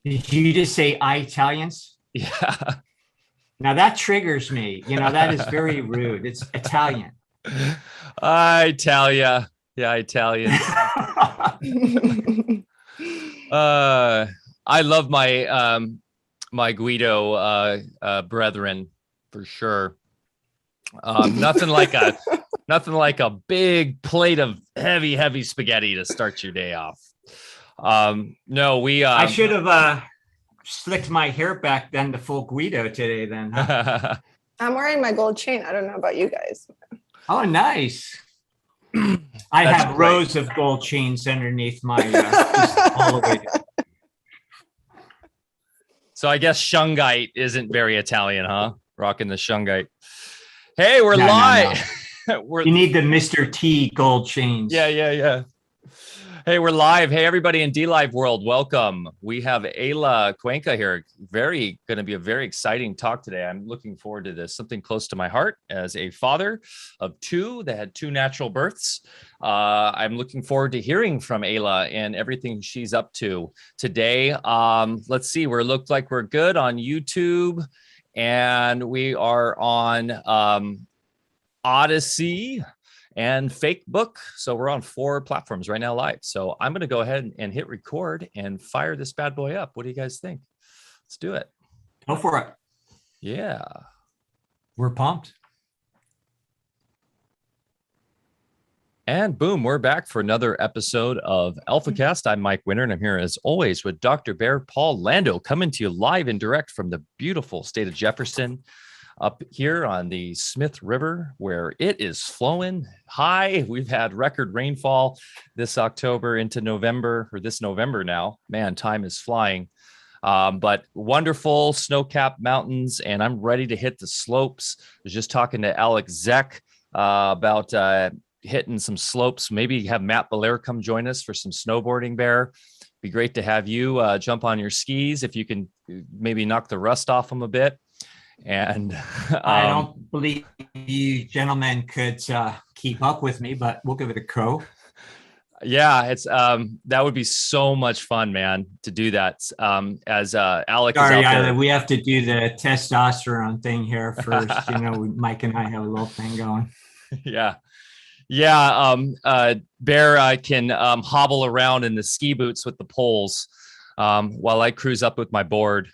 Did you just say Italians? Yeah. Now that triggers me. That is very rude. It's Italian. Italia. Yeah, Italians. I love my Guido brethren for sure. Nothing like a big plate of heavy spaghetti to start your day off. No, we I should have slicked my hair back then to full Guido today then. Huh? I'm wearing my gold chain. I don't know about you guys. Oh, nice. I have rows of gold chains underneath my all the way down. So I guess Shungite isn't very Italian, huh? Rocking the Shungite. Hey, we're live. No. You need the Mr. T gold chains. Yeah. Hey, we're live. Hey, everybody in D-Live world, welcome. We have Eyla Cuenca here. Going to be a very exciting talk today. I'm looking forward to this. Something close to my heart as a father of two that had two natural births. I'm looking forward to hearing from Eyla and everything she's up to today. Let's see. Looks like we're good on YouTube, and we are on Odyssey and Fake Book. So we're on 4 platforms right now live. So I'm going to go ahead and hit record and fire this bad boy up. What do you guys think? Let's do it. Go for it. Yeah. We're pumped. And boom, we're back for another episode of AlphaCast. I'm Mike Winter, and I'm here as always with Dr. Bear Paul Lando, coming to you live and direct from the beautiful state of Jefferson, up here on the Smith River, where it is flowing high. We've had record rainfall this October into November, or this November now. Man, time is flying. But wonderful snow-capped mountains, and I'm ready to hit the slopes. I was just talking to Alex Zek about hitting some slopes. Maybe have Matt Belair come join us for some snowboarding, Bear. Be great to have you jump on your skis if you can maybe knock the rust off them a bit. And I don't believe you gentlemen could keep up with me, but we'll give it a go. Yeah, it's that would be so much fun, man, to do that. As Alex, sorry, is out there. Eyla, we have to do the testosterone thing here first. Mike and I have a little thing going. Yeah. Bear can hobble around in the ski boots with the poles while I cruise up with my board.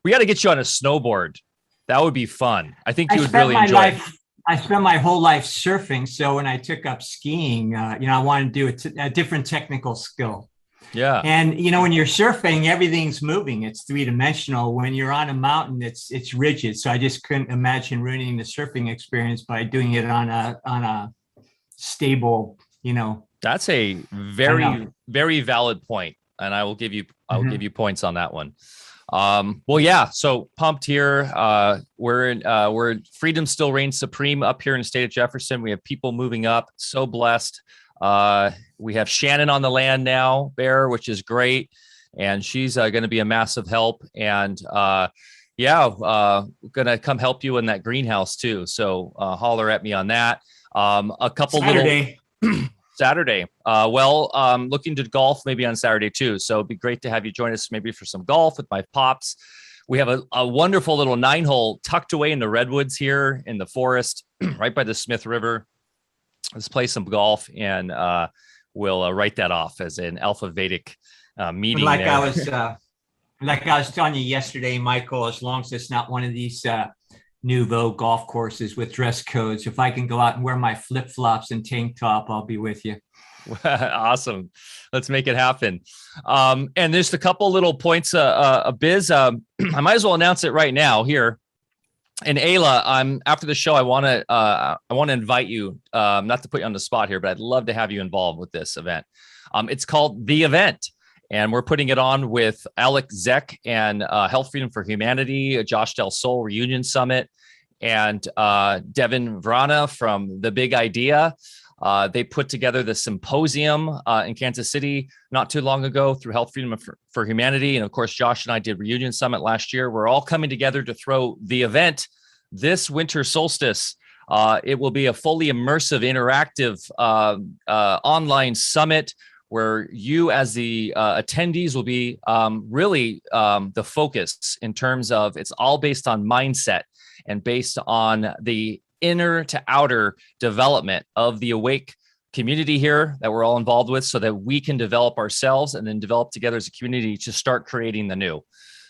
We got to get you on a snowboard. That would be fun. I think you would really enjoy it. I spent my whole life surfing. So when I took up skiing, I wanted to do a different technical skill. Yeah. And, when you're surfing, everything's moving. It's 3-dimensional. When you're on a mountain, it's rigid. So I just couldn't imagine ruining the surfing experience by doing it on a stable, That's a very, very valid point. And I will give you points on that one. Well, yeah, so pumped here. We're freedom still reigns supreme up here in the state of Jefferson. We have people moving up. So blessed. We have Shannon on the land now, Bear, which is great. And she's going to be a massive help. And going to come help you in that greenhouse too. So holler at me on that. A couple Saturday. Saturday. Looking to golf maybe on Saturday too. So it'd be great to have you join us maybe for some golf with my pops. We have a wonderful little 9-hole tucked away in the redwoods here in the forest, right by the Smith River. Let's play some golf, and we'll write that off as an Alfa Vedic meeting. Like I was telling you yesterday, Michael, as long as it's not one of these nouveau golf courses with dress codes, if I can go out and wear my flip-flops and tank top, I'll be with you. Awesome. Let's make it happen. And there's a couple little points of biz. I might as well announce it right now here. And Eyla, after the show, I want to invite you, not to put you on the spot here, but I'd love to have you involved with this event. It's called The Event. And we're putting it on with Alex Zek and Health Freedom for Humanity, Josh Del Sol Reunion Summit, and Devin Vrana from The Big Idea. They put together the symposium in Kansas City not too long ago through Health Freedom for Humanity. And of course, Josh and I did Reunion Summit last year. We're all coming together to throw the event this winter solstice. It will be a fully immersive, interactive online summit where you as the attendees will be really the focus in terms of it's all based on mindset and based on the inner to outer development of the awake community here that we're all involved with, so that we can develop ourselves and then develop together as a community to start creating the new.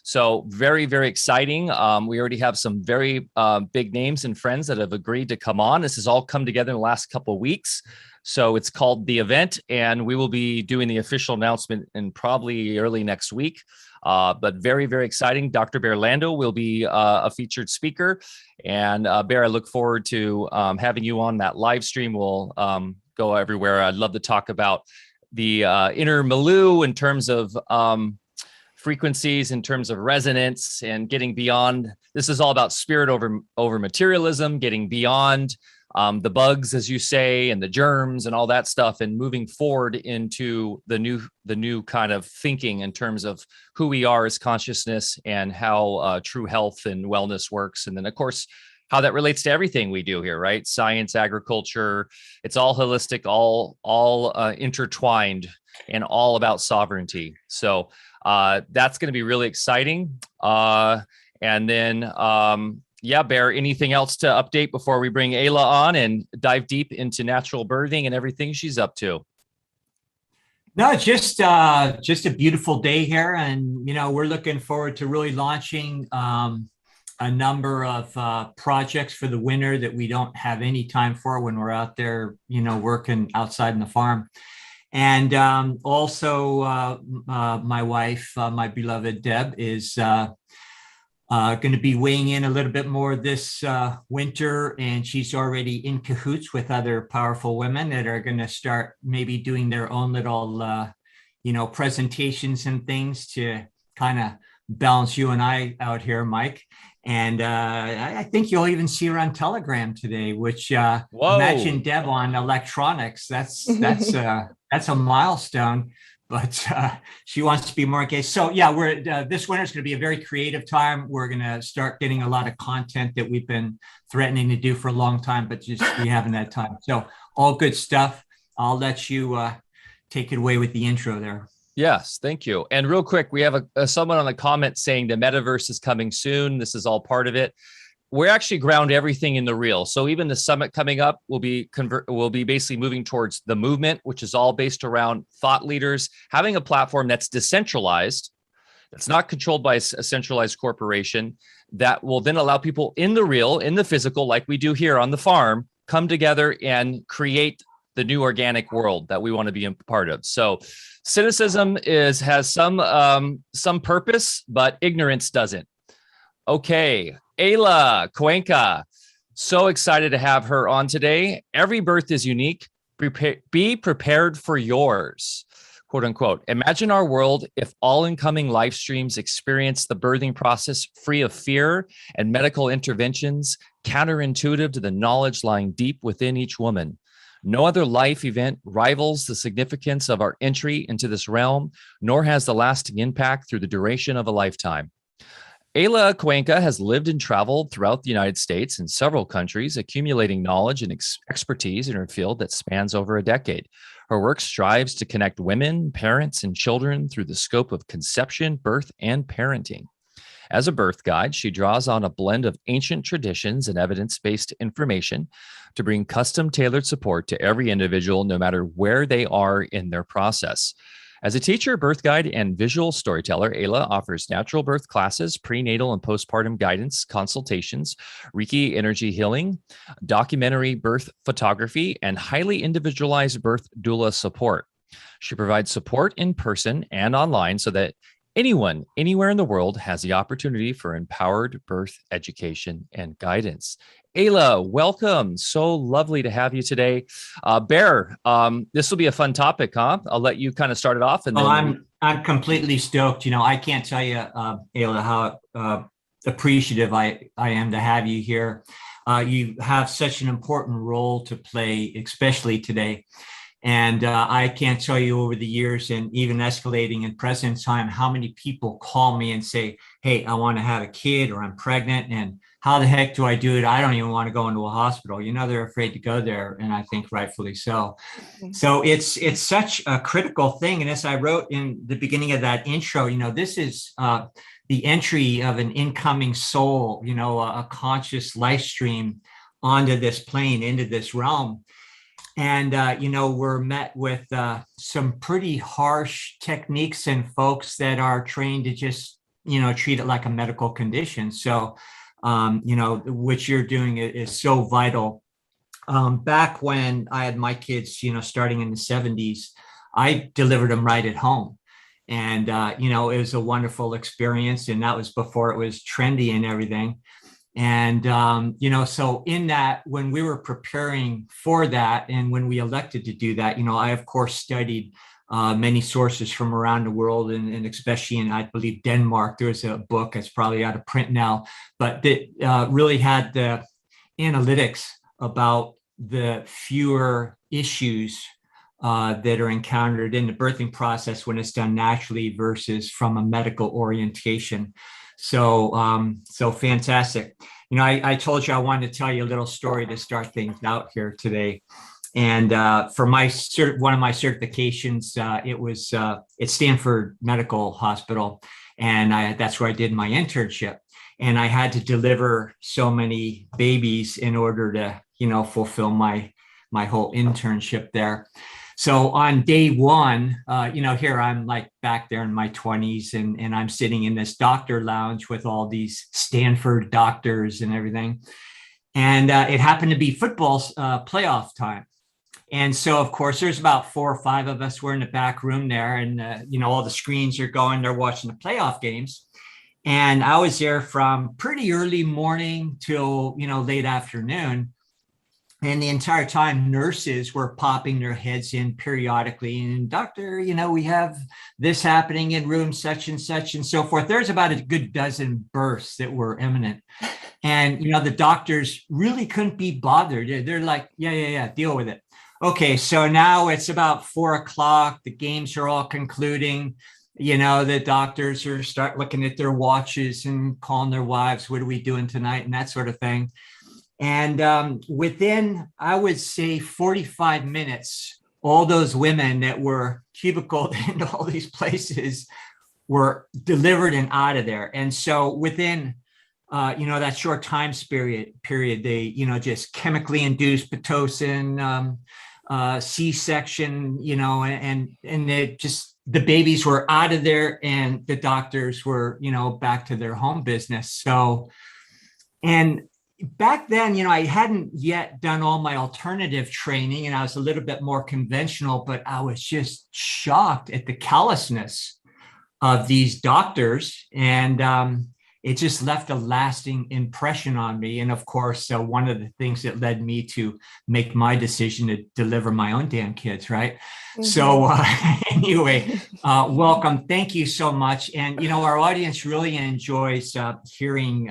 So very, very exciting. We already have some very big names and friends that have agreed to come on. This has all come together in the last couple of weeks. So it's called The Event, and we will be doing the official announcement in probably early next week. But very, very exciting. Dr. Bear Lando will be a featured speaker. And Bear, I look forward to having you on that live stream. We'll go everywhere. I'd love to talk about the inner milieu in terms of frequencies, in terms of resonance, and getting beyond. This is all about spirit over materialism, getting beyond the bugs, as you say, and the germs and all that stuff, and moving forward into the new kind of thinking in terms of who we are as consciousness and how true health and wellness works. And then, of course, how that relates to everything we do here, right? Science, agriculture, it's all holistic, all intertwined, and all about sovereignty. So that's going to be really exciting. And then, yeah, Bear, anything else to update before we bring Eyla on and dive deep into natural birthing and everything she's up to? No, just a beautiful day here. And, we're looking forward to really launching a number of projects for the winter that we don't have any time for when we're out there, working outside in the farm. And also my wife, my beloved Deb, is going to be weighing in a little bit more this winter, and she's already in cahoots with other powerful women that are going to start maybe doing their own little, presentations and things to kind of balance you and I out here, Mike. And I think you'll even see her on Telegram today, which imagine Deb on electronics. That's a milestone. But she wants to be more engaged. So yeah, this winter is going to be a very creative time. We're going to start getting a lot of content that we've been threatening to do for a long time, but just we haven't had time. So all good stuff. I'll let you take it away with the intro there. Yes, thank you. And real quick, we have someone on the comment saying the metaverse is coming soon. This is all part of it. We're actually ground everything in the real. So even the summit coming up will be basically moving towards the movement, which is all based around thought leaders having a platform that's decentralized, that's not controlled by a centralized corporation, that will then allow people in the real, in the physical, like we do here on the farm, come together and create the new organic world that we want to be a part of. So cynicism has some purpose, but ignorance doesn't. Okay, Eyla Cuenca, so excited to have her on today. Every birth is unique. Be prepared for yours, quote unquote. Imagine our world if all incoming live streams experience the birthing process free of fear and medical interventions, counterintuitive to the knowledge lying deep within each woman. No other life event rivals the significance of our entry into this realm, nor has the lasting impact through the duration of a lifetime. Eyla Cuenca has lived and traveled throughout the United States and several countries, accumulating knowledge and expertise in her field that spans over a decade. Her work strives to connect women, parents, and children through the scope of conception, birth, and parenting. As a birth guide, she draws on a blend of ancient traditions and evidence-based information to bring custom-tailored support to every individual, no matter where they are in their process. As a teacher, birth guide, and visual storyteller, Eyla offers natural birth classes, prenatal and postpartum guidance, consultations, Reiki energy healing, documentary birth photography, and highly individualized birth doula support. She provides support in person and online so that anyone, anywhere in the world has the opportunity for empowered birth education and guidance. Eyla, welcome. So lovely to have you today. Bear, this will be a fun topic, huh? I'll let you kind of start it off. And then I'm completely stoked. I can't tell you, Eyla, how appreciative I am to have you here. You have such an important role to play, especially today. And I can't tell you over the years and even escalating in present time, how many people call me and say, hey, I want to have a kid or I'm pregnant. And how the heck do I do it? I don't even want to go into a hospital. They're afraid to go there. And I think rightfully so. So it's such a critical thing. And as I wrote in the beginning of that intro, this is the entry of an incoming soul, a conscious life stream onto this plane, into this realm. And, we're met with some pretty harsh techniques and folks that are trained to just, treat it like a medical condition. So, what you're doing is so vital. Back when I had my kids, starting in the 70s, I delivered them right at home. And, it was a wonderful experience. And that was before it was trendy and everything. And, so in that, when we were preparing for that, and when we elected to do that, I, of course, studied many sources from around the world, and especially in, I believe, Denmark. There's a book that's probably out of print now, but that really had the analytics about the fewer issues that are encountered in the birthing process when it's done naturally versus from a medical orientation. So fantastic. I told you I wanted to tell you a little story to start things out here today. And for my one of my certifications, it was at Stanford Medical Hospital, and that's where I did my internship. And I had to deliver so many babies in order to, fulfill my whole internship there. So on day one, here I'm like back there in my 20s, and I'm sitting in this doctor lounge with all these Stanford doctors and everything. And it happened to be football's playoff time. And so, of course, there's about 4 or 5 of us. We're in the back room there, and, all the screens are going. They're watching the playoff games. And I was there from pretty early morning till, late afternoon. And the entire time, nurses were popping their heads in periodically. And doctor, we have this happening in room such and so forth. There's about a good dozen births that were imminent. And, the doctors really couldn't be bothered. They're like, yeah, deal with it. Okay, so now it's about 4 o'clock. The games are all concluding. The doctors are start looking at their watches and calling their wives, what are we doing tonight? And that sort of thing. And within, I would say, 45 minutes, all those women that were cubicled into all these places were delivered and out of there. And so within, that short time period, they, just chemically induced Pitocin, C-section, and they just, the babies were out of there and the doctors were, back to their home business. So, and back then, I hadn't yet done all my alternative training, and I was a little bit more conventional, but I was just shocked at the callousness of these doctors. And it just left a lasting impression on me. And of course, one of the things that led me to make my decision to deliver my own damn kids, right? Mm-hmm. So anyway, welcome. Thank you so much. And, our audience really enjoys hearing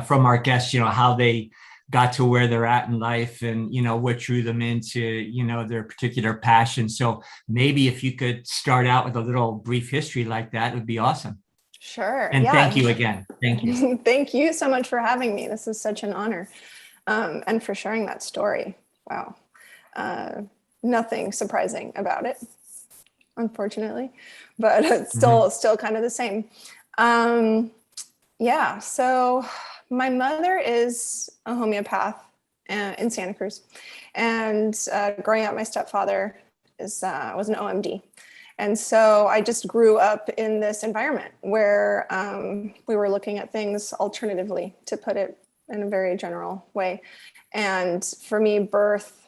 from our guests, how they got to where they're at in life and, what drew them into, their particular passion. So maybe if you could start out with a little brief history like that, it would be awesome. Sure. And thank you again. Thank you. Thank you so much for having me. This is such an honor. And for sharing that story. Wow. Nothing surprising about it, unfortunately, but it's still kind of the same. So my mother is a homeopath in Santa Cruz, and growing up, my stepfather was an OMD. And so I just grew up in this environment where we were looking at things alternatively, to put it in a very general way. And for me, birth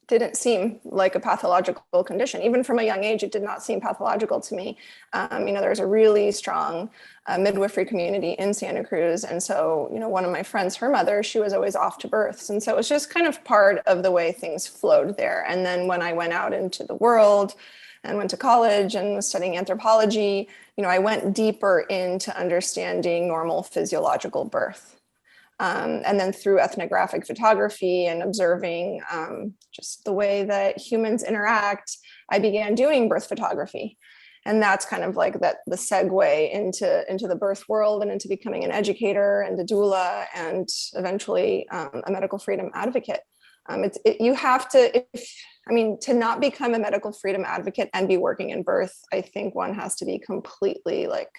didn't seem like a pathological condition. Even from a young age, it did not seem pathological to me. There's a really strong midwifery community in Santa Cruz. And so, one of my friends, her mother, she was always off to births. And so it was just kind of part of the way things flowed there. And then when I went out into the world and went to college and was studying anthropology, I went deeper into understanding normal physiological birth. And then through ethnographic photography and observing just the way that humans interact, I began doing birth photography. And that's kind of like the segue into the birth world and into becoming an educator and a doula and eventually a medical freedom advocate. You have to, to not become a medical freedom advocate and be working in birth, I think one has to be completely like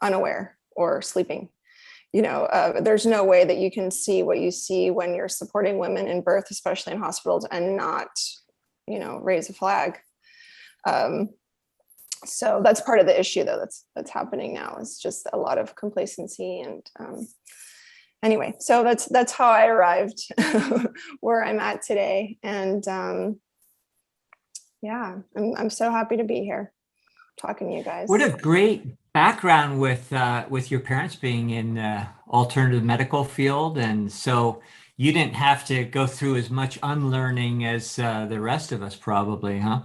unaware or sleeping. There's no way that you can see what you see when you're supporting women in birth, especially in hospitals, and not, raise a flag. So that's part of the issue, though, that's happening now. It's just a lot of complacency. And anyway, so that's how I arrived where I'm at today. And I'm so happy to be here talking to you guys. What a great background with your parents being in alternative medical field, and so you didn't have to go through as much unlearning as the rest of us, probably, huh?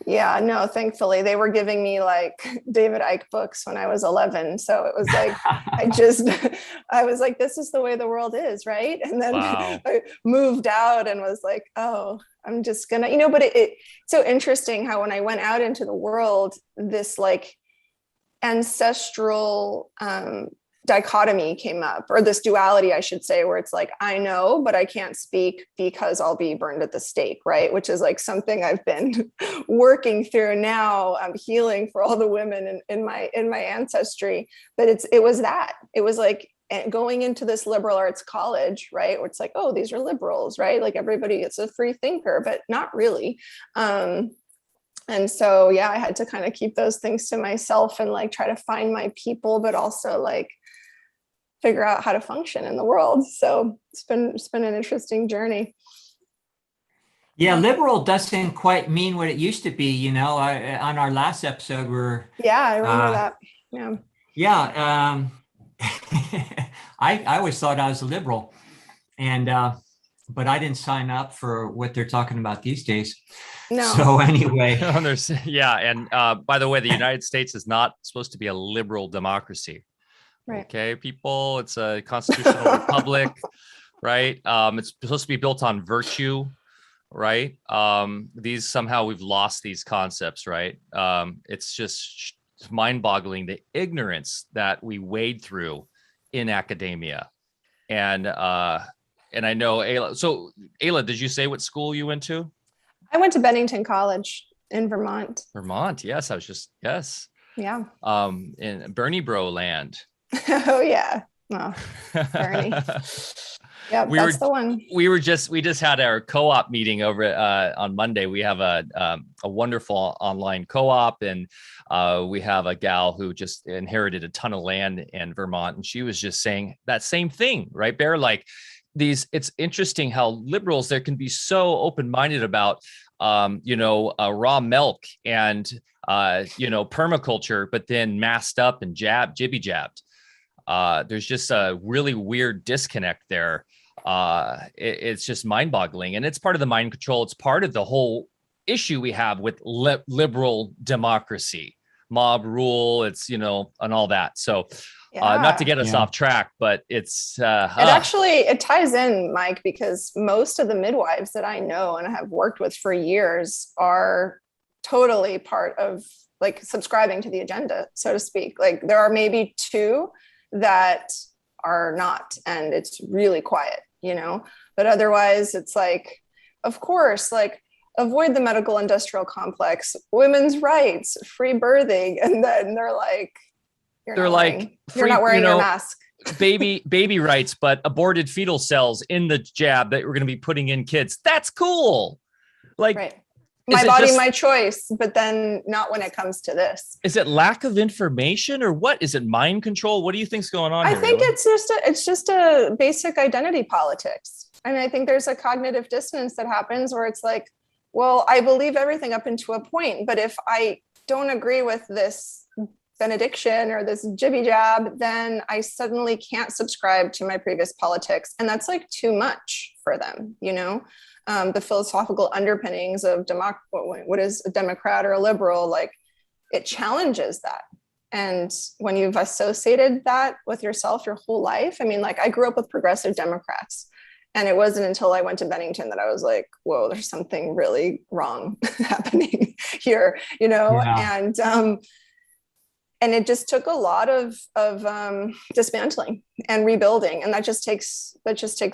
Yeah, no, thankfully they were giving me like David Icke books when I was 11. So it was like, I was like, this is the way the world is, right? And then Wow. I moved out and was like, oh, I'm just gonna, but it's so interesting how when I went out into the world, this like ancestral dichotomy came up, or this duality, I should say, where it's like, I know, but I can't speak because I'll be burned at the stake, right? Which is like something I've been working through now. I'm healing for all the women in my ancestry. But it was like going into this liberal arts college, right? Where it's like, oh, these are liberals, right? Like everybody gets a free thinker, but not really. And so, yeah, I had to kind of keep those things to myself and like try to find my people, but also like figure out how to function in the world. So it's been an interesting journey. Yeah, liberal doesn't quite mean what it used to be. On our last episode, I remember that. Yeah. Yeah. I always thought I was a liberal, and but I didn't sign up for what they're talking about these days. No. So anyway. And by the way, the United States is not supposed to be a liberal democracy. Right. Okay, people, it's a constitutional republic, right? It's supposed to be built on virtue, right? We've lost these concepts, right? It's just mind-boggling, the ignorance that we wade through in academia. And I know Eyla. So Eyla, did you say what school you went to? I went to Bennington College in Vermont. Vermont, yes. Yes. Yeah. In Bernie Bro land. Oh yeah. Well, Bernie. Yeah, that's the one. We just had our co-op meeting over on Monday. We have a wonderful online co-op, and we have a gal who just inherited a ton of land in Vermont, and she was just saying that same thing, right, Bear? Like it's interesting how liberals there can be so open-minded about raw milk and permaculture, but then masked up and jibby jabbed. There's just a really weird disconnect there. It's just mind-boggling, and it's part of the mind control. It's part of the whole issue we have with liberal democracy, mob rule. It's and all that. So, not to get us off track, but it's it ties in, Mike, because most of the midwives that I know and have worked with for years are totally part of like subscribing to the agenda, so to speak. Like there are maybe two that are not, and it's really quiet, but otherwise it's like, of course, like avoid the medical industrial complex, women's rights, free birthing. And then they're like, you're not wearing your mask. baby rights, but aborted fetal cells in the jab that we're going to be putting in kids. That's cool. Like, right. My body, my choice, but then not when it comes to this. Is it lack of information, or what? Is it mind control? What do you think's going on I here? think it's just a basic identity politics. And I think there's a cognitive dissonance that happens where it's like, well, I believe everything up into a point, but if I don't agree with this benediction or this jibby jab, then I suddenly can't subscribe to my previous politics. And that's like too much for them, the philosophical underpinnings of what is a Democrat or a liberal, like it challenges that. And when you've associated that with yourself your whole life, I mean, like I grew up with progressive Democrats, and it wasn't until I went to Bennington that I was like, whoa, there's something really wrong happening here, you know? Yeah. And it just took a lot of dismantling and rebuilding. And that just takes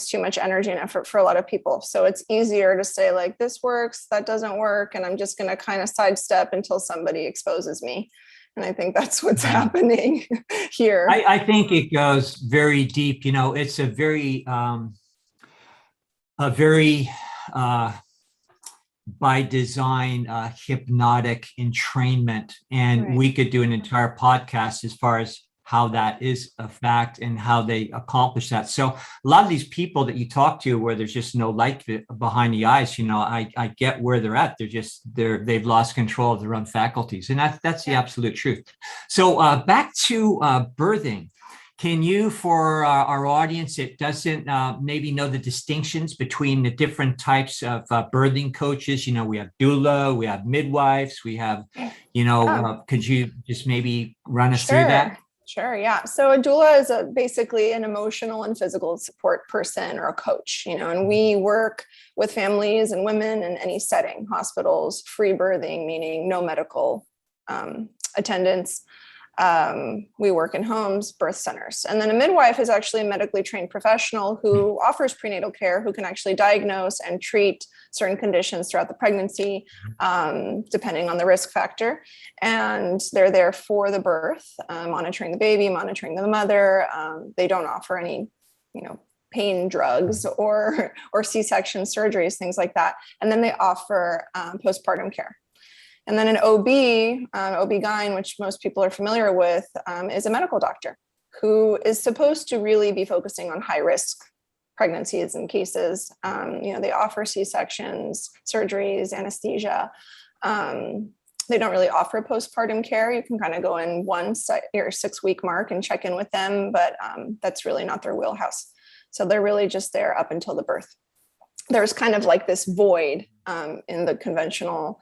too much energy and effort for a lot of people. So it's easier to say like, this works, that doesn't work. And I'm just going to kind of sidestep until somebody exposes me. And I think that's what's happening here. I think it goes very deep. You know, it's a very by design, hypnotic entrainment. And Right. we could do an entire podcast as far as how that is a fact and how they accomplish that. So a lot of these people that you talk to where there's just no light behind the eyes, you know, I get where they're at. They've lost control of their own faculties. And that's the absolute truth. So back to birthing. Can you, for our audience that doesn't maybe know the distinctions between the different types of birthing coaches? You know, we have doula, we have midwives, we have, you know, could you just maybe run us through that? Sure. Yeah. So a doula is basically an emotional and physical support person or a coach, you know, and we work with families and women in any setting, hospitals, free birthing, meaning no medical attendance. We work in homes, birth centers. And then a midwife is actually a medically trained professional who offers prenatal care, who can actually diagnose and treat certain conditions throughout the pregnancy, depending on the risk factor. And they're there for the birth, monitoring the baby, monitoring the mother. They don't offer any, you know, pain drugs or C-section surgeries, things like that. And then they offer postpartum care. And then an OB-GYN, which most people are familiar with, is a medical doctor who is supposed to really be focusing on high-risk pregnancies and cases. You know, they offer C-sections, surgeries, anesthesia. They don't really offer postpartum care. You can kind of go in your 6-week mark and check in with them, but that's really not their wheelhouse. So they're really just there up until the birth. There's kind of like this void in the conventional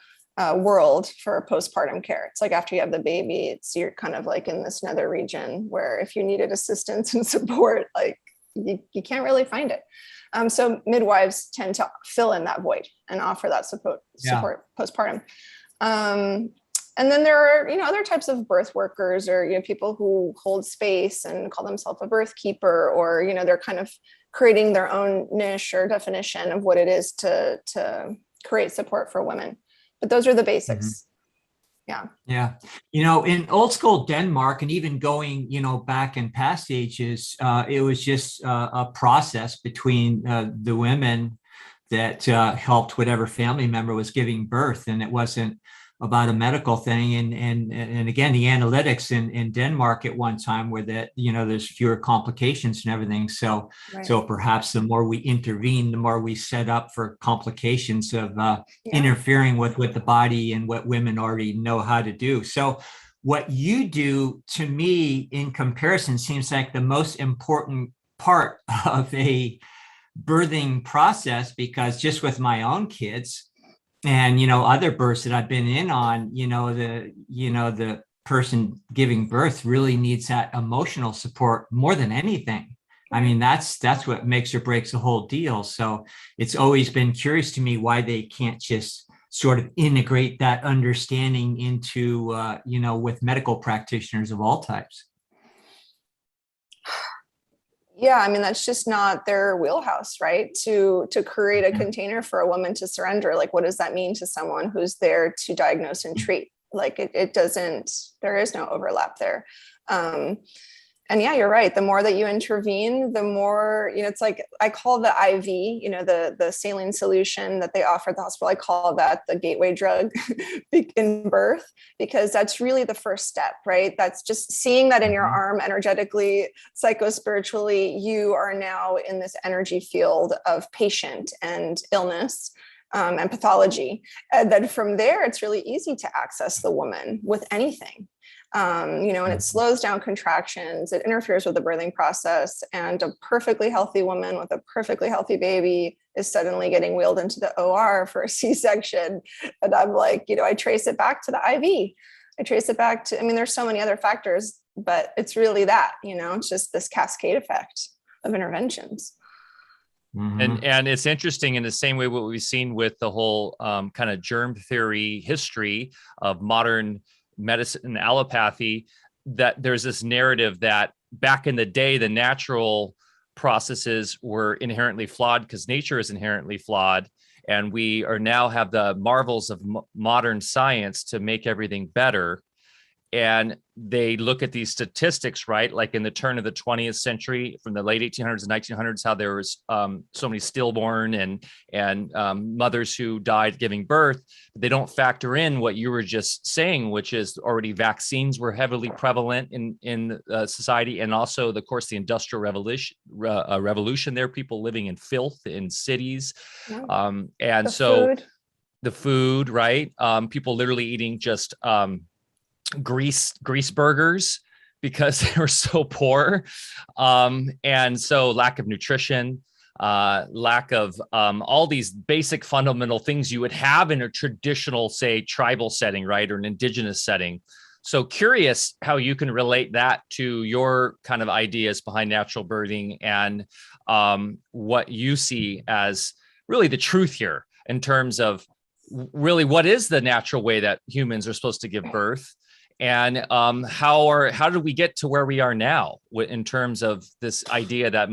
world for postpartum care. It's like after you have the baby, you're kind of like in this nether region where if you needed assistance and support, like you can't really find it. So midwives tend to fill in that void and offer that support postpartum. And then there are, you know, other types of birth workers or, you know, people who hold space and call themselves a birth keeper, or, you know, they're kind of creating their own niche or definition of what it is to create support for women. But those are the basics. Mm-hmm. Yeah. You know, in old school Denmark, and even going, you know, back in past ages, it was just a process between the women that helped whatever family member was giving birth. And it wasn't about a medical thing. And again, the analytics in Denmark at one time were that, you know, there's fewer complications and everything. So, so perhaps the more we intervene, the more we set up for complications of interfering with the body and what women already know how to do. So what you do, to me, in comparison, seems like the most important part of a birthing process, because just with my own kids, and, you know, other births that I've been in on, the person giving birth really needs that emotional support more than anything. I mean, that's what makes or breaks the whole deal. So it's always been curious to me why they can't just sort of integrate that understanding into, with medical practitioners of all types. Yeah, I mean, that's just not their wheelhouse, right? To create a container for a woman to surrender. Like, what does that mean to someone who's there to diagnose and treat? Like, it doesn't, there is no overlap there. And yeah, you're right. The more that you intervene, the more, you know, it's like, I call the IV, you know, the saline solution that they offer at the hospital, I call that the gateway drug in birth, because that's really the first step, right? That's just seeing that in your arm energetically, psychospiritually, you are now in this energy field of patient and illness. And pathology. And then from there, it's really easy to access the woman with anything. And it slows down contractions, it interferes with the birthing process, and a perfectly healthy woman with a perfectly healthy baby is suddenly getting wheeled into the OR for a C-section. And I'm like, I trace it back to the IV. I trace it back to, I mean, there's so many other factors, but it's really that, it's just this cascade effect of interventions. Mhm. And it's interesting in the same way what we've seen with the whole kind of germ theory history of modern medicine and allopathy, that there's this narrative that back in the day, the natural processes were inherently flawed because nature is inherently flawed. And we are now have the marvels of modern science to make everything better. And they look at these statistics, right? Like in the turn of the 20th century, from the late 1800s and 1900s, how there was so many stillborn and mothers who died giving birth. They don't factor in what you were just saying, which is already vaccines were heavily prevalent in society, and also, of course, the Industrial Revolution. There, people living in filth in cities, and the food, right? People literally eating just grease burgers because they were so poor, and so lack of nutrition, lack of all these basic fundamental things you would have in a traditional, say, tribal setting, right, or an indigenous setting. So curious how you can relate that to your kind of ideas behind natural birthing and what you see as really the truth here in terms of really what is the natural way that humans are supposed to give birth. And how did we get to where we are now in terms of this idea that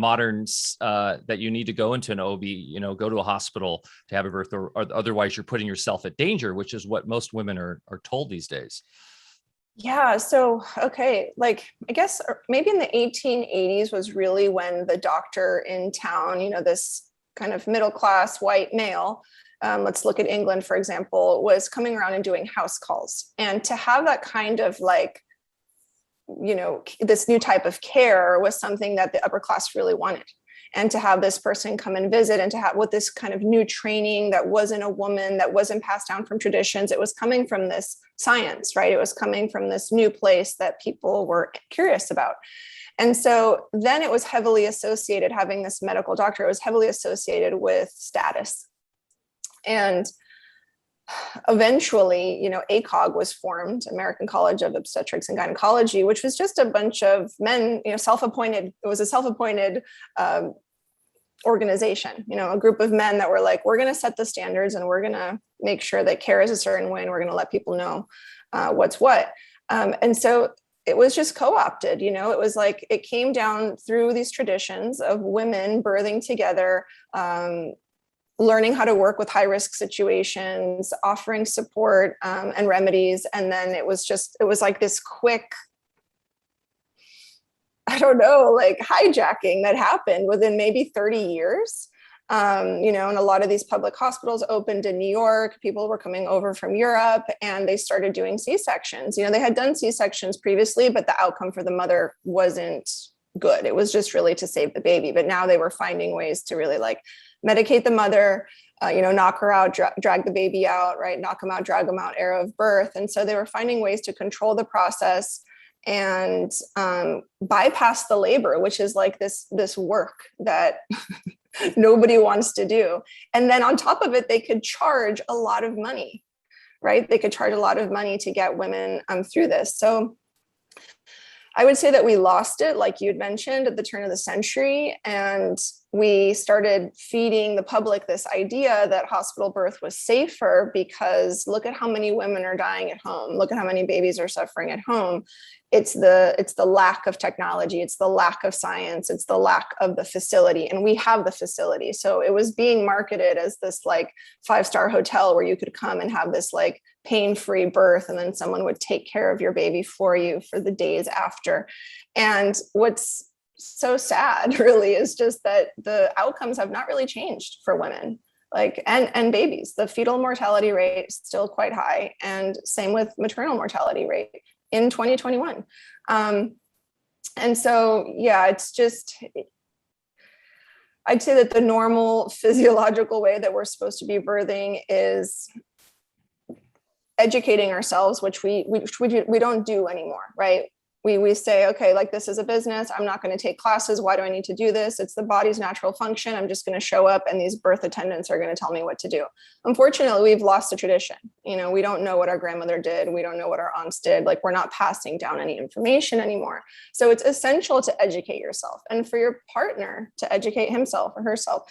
that you need to go into an OB, go to a hospital to have a birth, or otherwise you're putting yourself at danger, which is what most women are told these days. Yeah. So, okay. Like, I guess maybe in the 1880s was really when the doctor in town, this kind of middle-class white male, let's look at England, for example, was coming around and doing house calls. And to have that kind of this new type of care was something that the upper class really wanted. And to have this person come and visit and to have with this kind of new training that wasn't a woman, that wasn't passed down from traditions, it was coming from this science, right? It was coming from this new place that people were curious about. And so then it was heavily associated, having this medical doctor, it was heavily associated with status. And eventually, ACOG was formed, American College of Obstetrics and Gynecology, which was just a bunch of men, self-appointed. It was a self-appointed organization, a group of men that were like, we're going to set the standards and we're going to make sure that care is a certain way and we're going to let people know what's what. And so it was just co-opted, it was like, it came down through these traditions of women birthing together, learning how to work with high risk situations, offering support and remedies. And then it was like this quick, I don't know, like hijacking that happened within maybe 30 years. And a lot of these public hospitals opened in New York. People were coming over from Europe and they started doing C-sections. They had done C-sections previously, but the outcome for the mother wasn't good. It was just really to save the baby. But now they were finding ways to really medicate the mother, knock her out, drag the baby out, right? Knock them out, drag them out, era of birth. And so they were finding ways to control the process and bypass the labor, which is like this work that nobody wants to do. And then on top of it, they could charge a lot of money, right? They could charge a lot of money to get women through this. So I would say that we lost it, like you had mentioned, at the turn of the century. And we started feeding the public this idea that hospital birth was safer because look at how many women are dying at home. Look at how many babies are suffering at home. It's the lack of technology. It's the lack of science. It's the lack of the facility. And we have the facility. So it was being marketed as this 5-star hotel where you could come and have this pain-free birth. And then someone would take care of your baby for you for the days after. And what's so sad really is just that the outcomes have not really changed for women and babies. The fetal mortality rate is still quite high, and same with maternal mortality rate in 2021. And so it's just, I'd say that the normal physiological way that we're supposed to be birthing is educating ourselves, which we don't do anymore, right? we say, okay, like this is a business. I'm not going to take classes. Why do I need to do this? It's the body's natural function. I'm just going to show up and these birth attendants are going to tell me what to do. Unfortunately, we've lost the tradition. You know, we don't know what our grandmother did. We don't know what our aunts did. Like we're not passing down any information anymore. So it's essential to educate yourself and for your partner to educate himself or herself.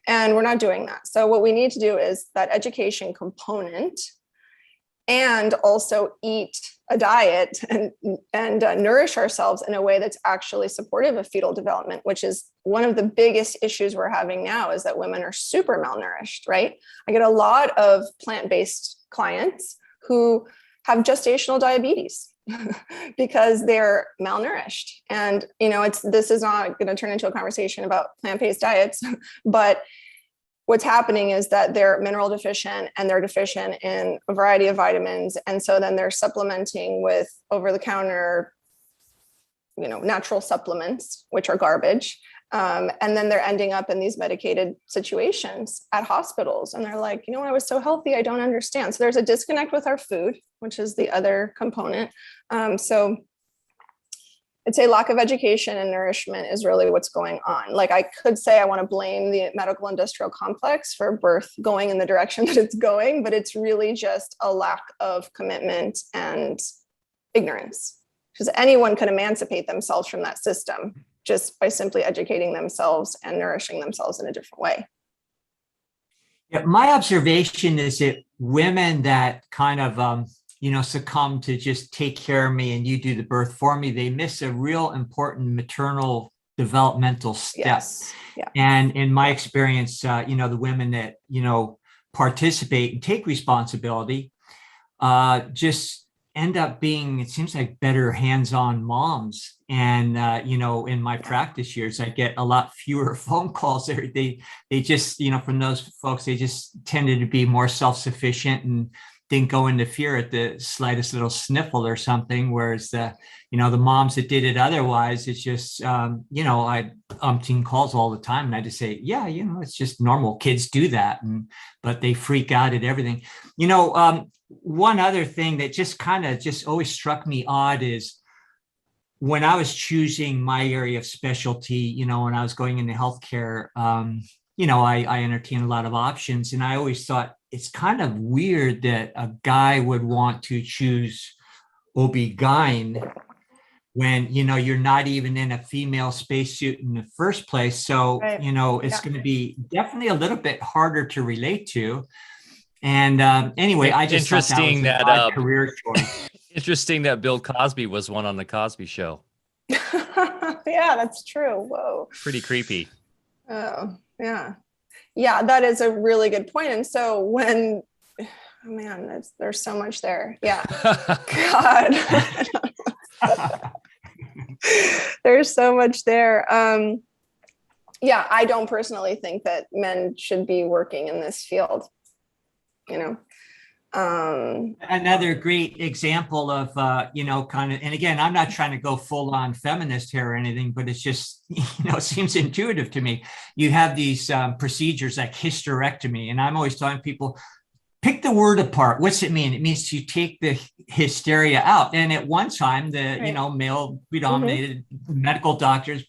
And we're not doing that. So what we need to do is that education component and also eat a diet and nourish ourselves in a way that's actually supportive of fetal development, which is one of the biggest issues we're having now, is that women are super malnourished, right? I get a lot of plant-based clients who have gestational diabetes because they're malnourished. And, you know, this is not going to turn into a conversation about plant-based diets, but what's happening is that they're mineral deficient and they're deficient in a variety of vitamins. And so then they're supplementing with over-the-counter, you know, natural supplements, which are garbage. And then they're ending up in these medicated situations at hospitals. And they're like, you know, I was so healthy, I don't understand. So there's a disconnect with our food, which is the other component. So I'd say lack of education and nourishment is really what's going on. Like I could say I want to blame the medical industrial complex for birth going in the direction that it's going, but it's really just a lack of commitment and ignorance, because anyone could emancipate themselves from that system just by simply educating themselves and nourishing themselves in a different way. Yeah, my observation is that women that kind of succumb to just take care of me and you do the birth for me, they miss a real important maternal developmental step. Yes. Yeah. And in my experience, the women that, participate and take responsibility, just end up being, it seems like, better hands-on moms. And, in my practice years, I get a lot fewer phone calls. They just, from those folks, they just tended to be more self-sufficient and didn't go into fear at the slightest little sniffle or something. Whereas the moms that did it otherwise, it's just, I umpteen calls all the time. And I just say, yeah, it's just normal. Kids do that. But they freak out at everything. One other thing that just kind of just always struck me odd is when I was choosing my area of specialty, when I was going into healthcare, I entertain a lot of options. And I always thought it's kind of weird that a guy would want to choose OB-GYN when, you're not even in a female spacesuit in the first place. So, right. It's going to be definitely a little bit harder to relate to. And anyway, I just interesting thought that was an odd career choice. Interesting that Bill Cosby was one on the Cosby Show. Yeah, that's true. Whoa. Pretty creepy. Oh, yeah. Yeah, that is a really good point. And so when, there's so much there. Yeah. God. There's so much there. Yeah, I don't personally think that men should be working in this field. Another great example of, and again, I'm not trying to go full on feminist here or anything, but it's just, it seems intuitive to me. You have these procedures like hysterectomy, and I'm always telling people, pick the word apart. What's it mean? It means to take the hysteria out. And at one time, the, right. Male predominated medical doctors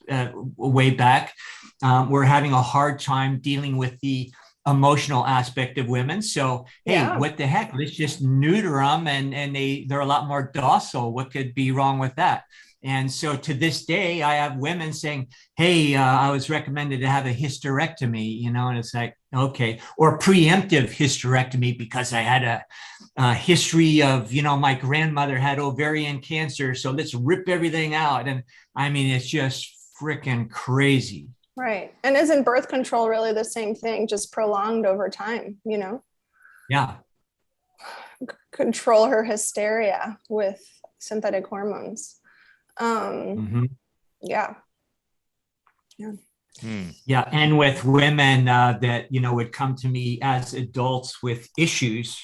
way back were having a hard time dealing with the emotional aspect of women. So, hey, what the heck? Let's just neuter them and they're a lot more docile. What could be wrong with that? And so to this day, I have women saying, hey, I was recommended to have a hysterectomy, and it's like, okay, or preemptive hysterectomy because I had a history of, my grandmother had ovarian cancer. So let's rip everything out. And it's just freaking crazy. Right. And isn't birth control really the same thing, just prolonged over time, Yeah. Control her hysteria with synthetic hormones. Yeah. Yeah. Yeah. And with women that, would come to me as adults with issues,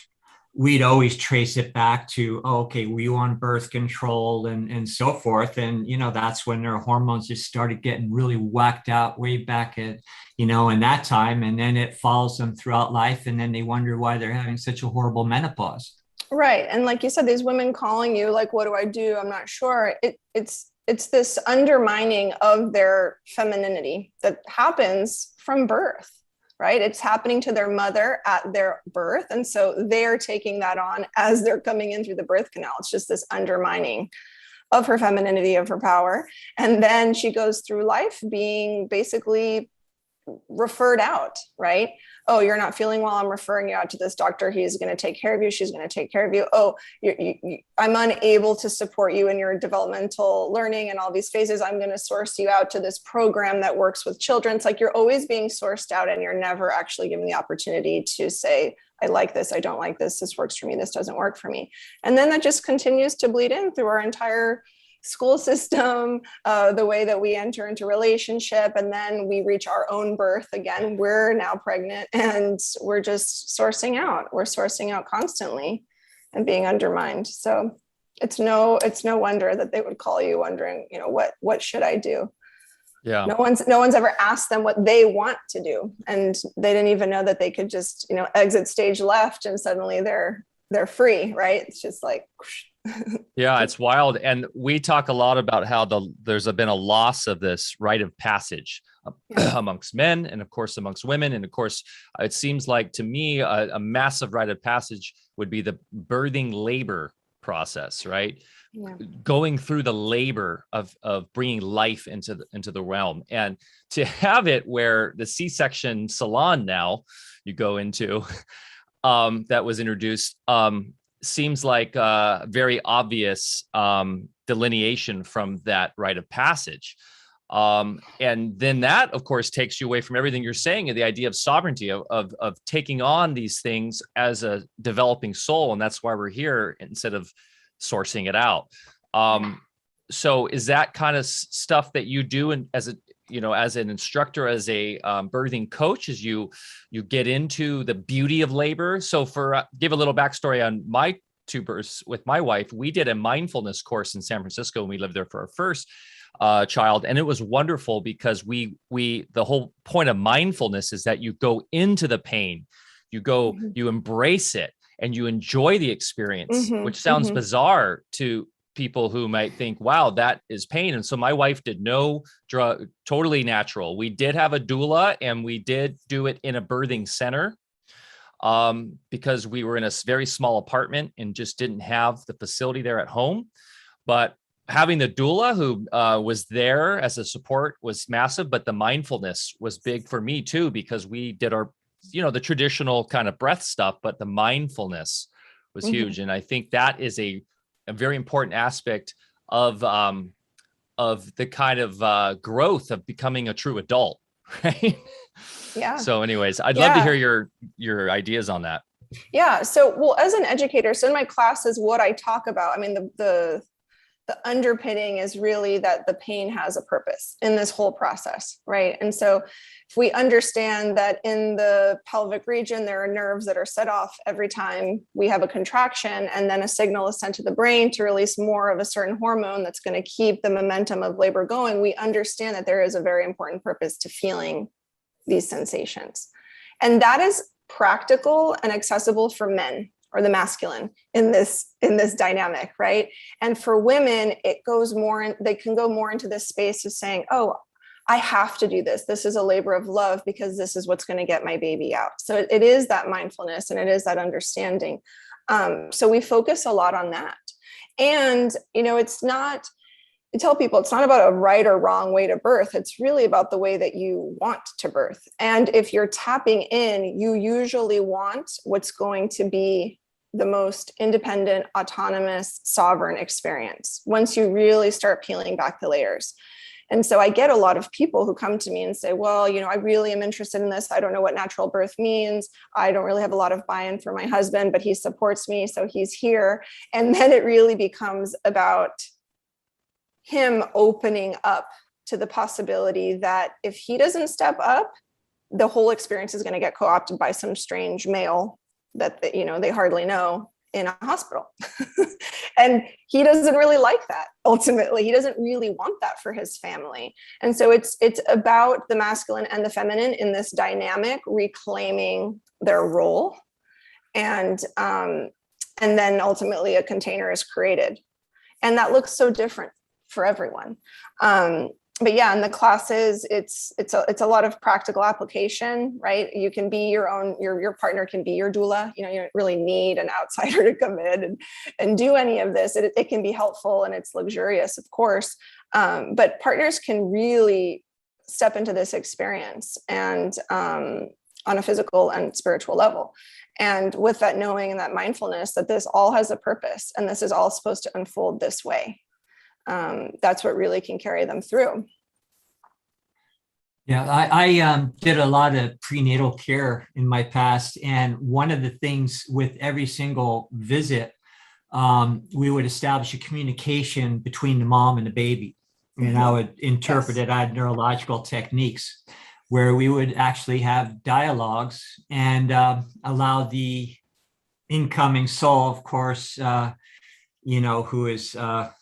we'd always trace it back to, were you on birth control and so forth? And, that's when their hormones just started getting really whacked out way back at, in that time. And then it follows them throughout life. And then they wonder why they're having such a horrible menopause. Right. And like you said, these women calling you like, what do I do? I'm not sure. It's this undermining of their femininity that happens from birth, right? It's happening to their mother at their birth. And so they're taking that on as they're coming in through the birth canal. It's just this undermining of her femininity, of her power. And then she goes through life being basically referred out, right? Oh, you're not feeling well. I'm referring you out to this doctor. He's going to take care of you. She's going to take care of you. Oh, I'm unable to support you in your developmental learning and all these phases. I'm going to source you out to this program that works with children. It's like you're always being sourced out and you're never actually given the opportunity to say, I like this. I don't like this. This works for me. This doesn't work for me. And then that just continues to bleed in through our entire school system, the way that we enter into relationship, and then we reach our own birth again. We're now pregnant and we're just sourcing out. We're sourcing out constantly and being undermined. So it's no wonder that they would call you wondering, what should I do? Yeah. No one's ever asked them what they want to do. And they didn't even know that they could just, exit stage left and suddenly they're free, right? It's just like, whoosh. Yeah, it's wild. And we talk a lot about how there's been a loss of this rite of passage amongst men and of course amongst women. And of course, it seems like to me, a massive rite of passage would be the birthing labor process, right? Yeah. Going through the labor of bringing life into the realm, and to have it where the C-section salon now you go into that was introduced seems like a very obvious delineation from that rite of passage. And then that, of course, takes you away from everything you're saying, and the idea of sovereignty, of taking on these things as a developing soul. And that's why we're here instead of sourcing it out. So is that kind of stuff that you do as an instructor, as a birthing coach, as you get into the beauty of labor? So give a little backstory on my two births with my wife. We did a mindfulness course in San Francisco when we lived there for our first child. And it was wonderful because the whole point of mindfulness is that you go into the pain, you embrace it, and you enjoy the experience, which sounds bizarre to people who might think, wow, that is pain. And so my wife did no drug, totally natural. We did have a doula, and we did do it in a birthing center because we were in a very small apartment and just didn't have the facility there at home. But having the doula who was there as a support was massive, but the mindfulness was big for me too, because we did our, the traditional kind of breath stuff, but the mindfulness was huge. And I think that is a very important aspect of the kind of growth of becoming a true adult, right? Yeah. So anyways, I'd love to hear your ideas on that. Yeah. So, as an educator, so in my classes, what I talk about, I mean, the underpinning is really that the pain has a purpose in this whole process, right? And so if we understand that in the pelvic region, there are nerves that are set off every time we have a contraction, and then a signal is sent to the brain to release more of a certain hormone that's going to keep the momentum of labor going, we understand that there is a very important purpose to feeling these sensations. And that is practical and accessible for men, or the masculine in this dynamic, right? And for women, it goes more, they can go more into this space of saying, oh, I have to do this. This is a labor of love because this is what's going to get my baby out. So it is that mindfulness and it is that understanding. So we focus a lot on that. And, I tell people it's not about a right or wrong way to birth. It's really about the way that you want to birth. And if you're tapping in, you usually want what's going to be the most independent, autonomous, sovereign experience once you really start peeling back the layers. And so I get a lot of people who come to me and say, well, I really am interested in this. I don't know what natural birth means. I don't really have a lot of buy-in from my husband, but he supports me, so he's here. And then it really becomes about him opening up to the possibility that if he doesn't step up, the whole experience is going to get co-opted by some strange male that they hardly know in a hospital. And he doesn't really like that. Ultimately, he doesn't really want that for his family. And so it's about the masculine and the feminine in this dynamic reclaiming their role. And And then ultimately a container is created. And that looks so different for everyone. But yeah, in the classes, it's a lot of practical application, right? You can be your own, your partner can be your doula. You don't really need an outsider to come in and do any of this. It can be helpful and it's luxurious, of course. But partners can really step into this experience and on a physical and spiritual level. And with that knowing and that mindfulness that this all has a purpose and this is all supposed to unfold this way. That's what really can carry them through. Yeah, I did a lot of prenatal care in my past. And one of the things with every single visit, we would establish a communication between the mom and the baby. And I would interpret it. I had neurological techniques where we would actually have dialogues and allow the incoming soul, of course, who is a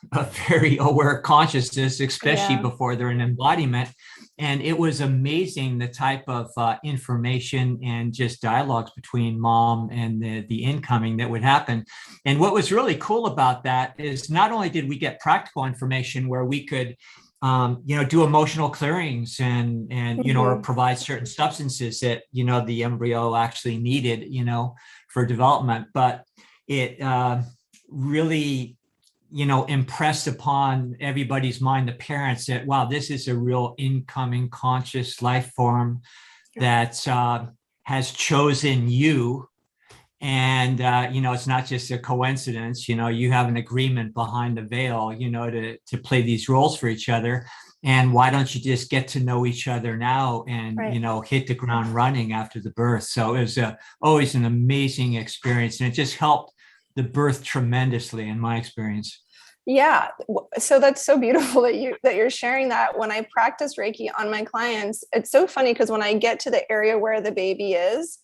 very aware consciousness, especially before they're in embodiment. And it was amazing the type of information and just dialogues between mom and the incoming that would happen. And what was really cool about that is not only did we get practical information where we could do emotional clearings and or provide certain substances that, the embryo actually needed, for development, but it really, impressed upon everybody's mind, the parents, that, wow, this is a real incoming conscious life form that has chosen you. And, it's not just a coincidence, you have an agreement behind the veil, to play these roles for each other. And why don't you just get to know each other now and, hit the ground running after the birth? So it was always an amazing experience. And it just helped the birth tremendously in my experience. Yeah. So that's so beautiful that you're sharing that. When I practice Reiki on my clients, it's so funny because when I get to the area where the baby is,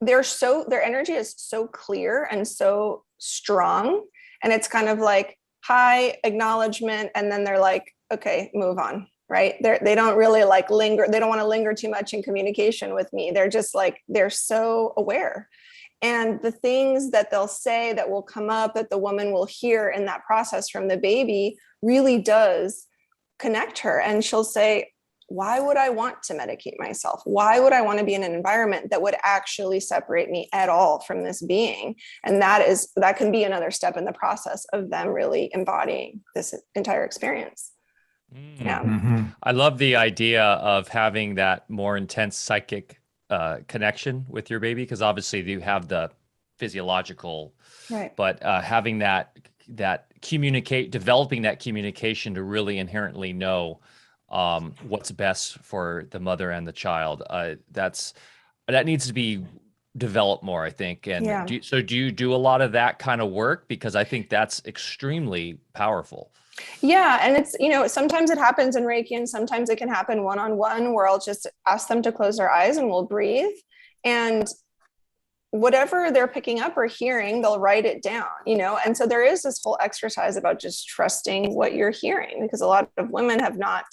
their energy is so clear and so strong. And it's kind of like, hi, acknowledgement. And then they're like, okay, move on. Right. They don't really linger. They don't want to linger too much in communication with me. They're just they're so aware. And the things that they'll say that will come up that the woman will hear in that process from the baby really does connect her. And she'll say, why would I want to medicate myself? Why would I want to be in an environment that would actually separate me at all from this being? And that can be another step in the process of them really embodying this entire experience. Yeah. Mm-hmm. I love the idea of having that more intense psychic connection with your baby, because obviously you have the physiological, right? But having that developing that communication to really inherently know what's best for the mother and the child, that needs to be developed more, I think. And do you do a lot of that kind of work? Because I think that's extremely powerful. Yeah. And it's, sometimes it happens in Reiki and sometimes it can happen one-on-one where I'll just ask them to close their eyes and we'll breathe. And whatever they're picking up or hearing, they'll write it down, And so there is this whole exercise about just trusting what you're hearing, because a lot of women have not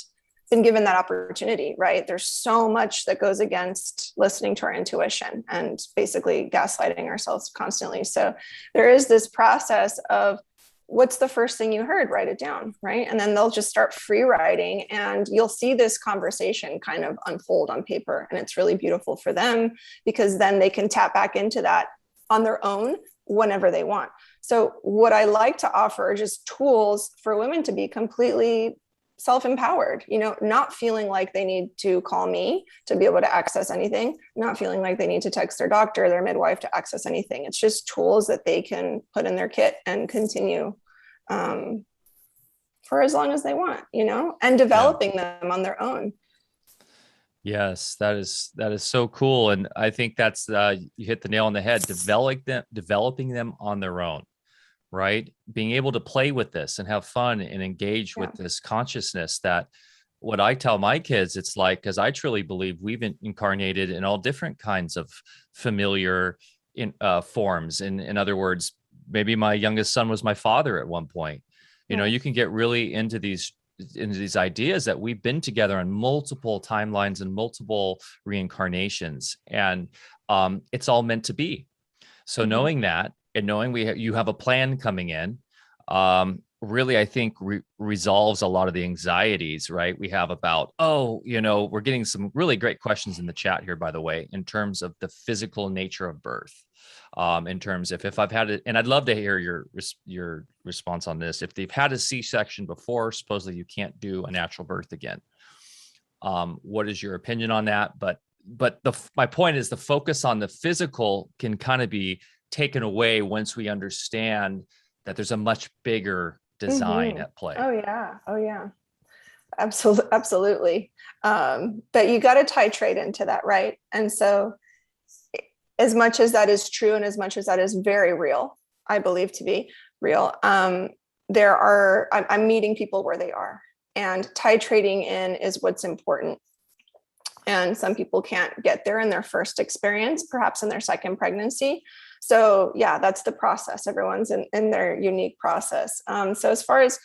been given that opportunity, right? There's so much that goes against listening to our intuition and basically gaslighting ourselves constantly. So there is this process of, what's the first thing you heard? Write it down, right? And then they'll just start free writing and you'll see this conversation kind of unfold on paper. And it's really beautiful for them because then they can tap back into that on their own whenever they want. So what I like to offer are just tools for women to be completely self-empowered, not feeling like they need to call me to be able to access anything, not feeling like they need to text their doctor, their midwife to access anything. It's just tools that they can put in their kit and continue for as long as they want, and developing them on their own. Yes, that is so cool. And I think that's, you hit the nail on the head, developing them on their own. Right? Being able to play with this and have fun and engage with this consciousness. That what I tell my kids, it's like, because I truly believe we've incarnated in all different kinds of familiar forms. In other words, maybe my youngest son was my father at one point. You can get really into these ideas that we've been together on multiple timelines and multiple reincarnations, and it's all meant to be. So knowing that, and knowing you have a plan coming in, really, I think resolves a lot of the anxieties, right? We have about, we're getting some really great questions in the chat here, by the way, in terms of the physical nature of birth. In terms of if I've had it, and I'd love to hear your response on this. If they've had a C-section before, supposedly you can't do a natural birth again. What is your opinion on that? But my point is the focus on the physical can kind of be taken away once we understand that there's a much bigger design at play. Oh yeah. Absolutely. But you got to titrate into that, right? And so as much as that is true and as much as that is very real, I believe to be real, I'm meeting people where they are, and titrating in is what's important. And some people can't get there in their first experience, perhaps in their second pregnancy. So yeah, that's the process. Everyone's in their unique process. So as far as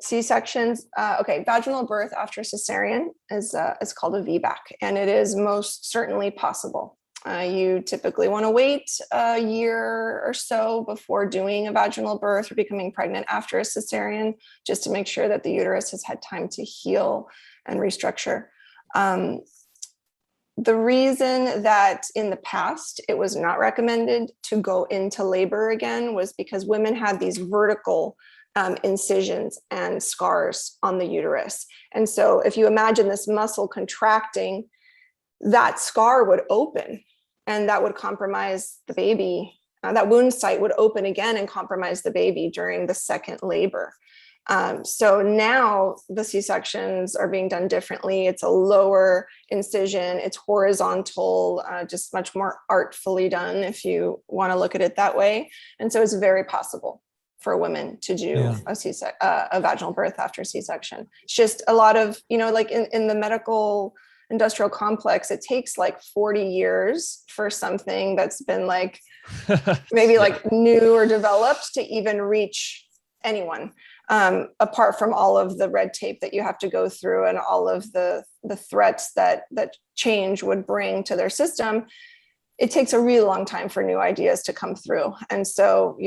C-sections, vaginal birth after cesarean is called a VBAC, and it is most certainly possible. You typically want to wait a year or so before doing a vaginal birth or becoming pregnant after a cesarean, just to make sure that the uterus has had time to heal and restructure. The reason that in the past it was not recommended to go into labor again was because women had these vertical incisions and scars on the uterus. And so if you imagine this muscle contracting, that scar would open, and that would compromise the baby. That wound site would open again and compromise the baby during the second labor. So now the C-sections are being done differently. It's a lower incision, it's horizontal, just much more artfully done if you want to look at it that way. And so it's very possible for women to do a vaginal birth after C-section. It's just a lot of, like in the medical industrial complex, it takes like 40 years for something that's been like maybe like new or developed to even reach anyone, apart from all of the red tape that you have to go through and all of the threats that change would bring to their system. It takes a really long time for new ideas to come through. And so,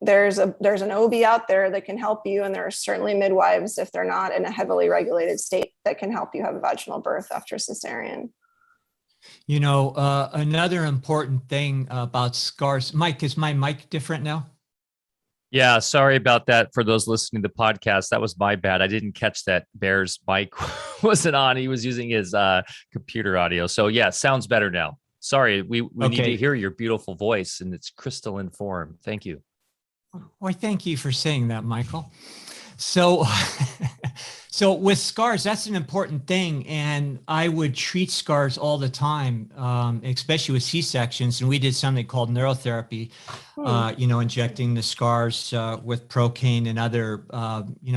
there's an OB out there that can help you, and there are certainly midwives, if they're not in a heavily regulated state, that can help you have a vaginal birth after cesarean. Another important thing about scars. Mike, is my mic different now? Yeah, sorry about that. For those listening to the podcast, that was my bad. I didn't catch that Bear's mic wasn't on. He was using his computer audio. So yeah, sounds better now. Sorry, we need to hear your beautiful voice in its crystalline form. Thank you. Well, thank you for saying that, Michael. So with scars, that's an important thing. And I would treat scars all the time, especially with C-sections. And we did something called neurotherapy, injecting the scars with procaine and other,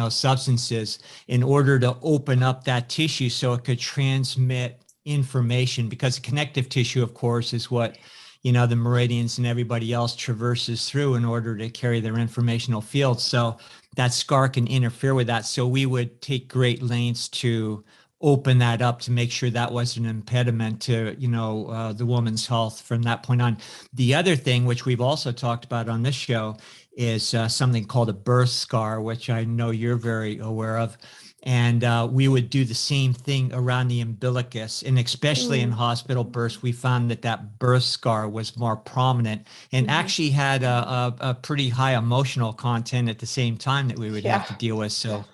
substances in order to open up that tissue so it could transmit information, because the connective tissue, of course, is what the meridians and everybody else traverses through in order to carry their informational field. So that scar can interfere with that. So we would take great lengths to open that up to make sure that wasn't an impediment to, the woman's health from that point on. The other thing, which we've also talked about on this show, is something called a birth scar, which I know you're very aware of. And we would do the same thing around the umbilicus. And especially in hospital births, we found that birth scar was more prominent and actually had a pretty high emotional content at the same time that we would have to deal with. So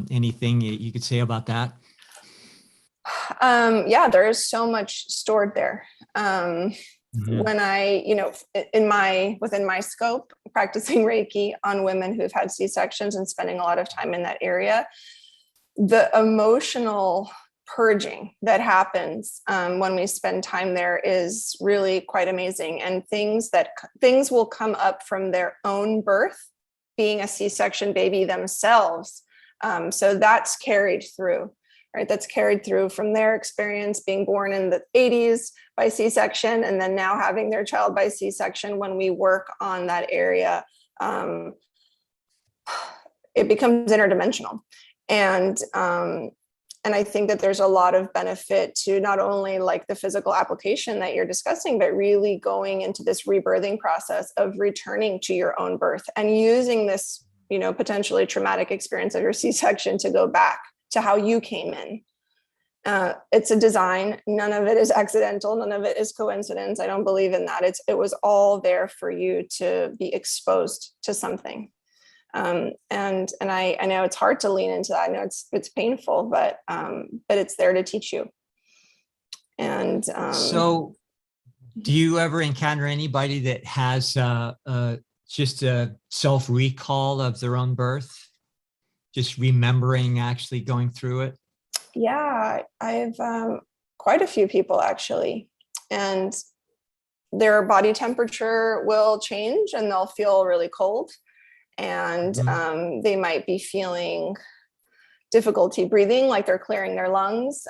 anything you could say about that? There is so much stored there. When I, within my scope, practicing Reiki on women who've had C-sections and spending a lot of time in that area, the emotional purging that happens when we spend time there is really quite amazing. And things will come up from their own birth, being a C-section baby themselves. So that's carried through. Right, that's carried through from their experience being born in the 80s by C-section, and then now having their child by C-section. When we work on that area, it becomes interdimensional. And I think that there's a lot of benefit to not only like the physical application that you're discussing, but really going into this rebirthing process of returning to your own birth and using this, you know, potentially traumatic experience of your C-section to go back to how you came in. It's a design. None of it is accidental. None of it is coincidence. I don't believe in that. It was all there for you to be exposed to something. And I know it's hard to lean into that. I know it's painful, but it's there to teach you. And so do you ever encounter anybody that has just a self-recall of their own birth? Just remembering actually going through it? Yeah, I've quite a few people actually, and their body temperature will change and they'll feel really cold, and they might be feeling difficulty breathing, like they're clearing their lungs.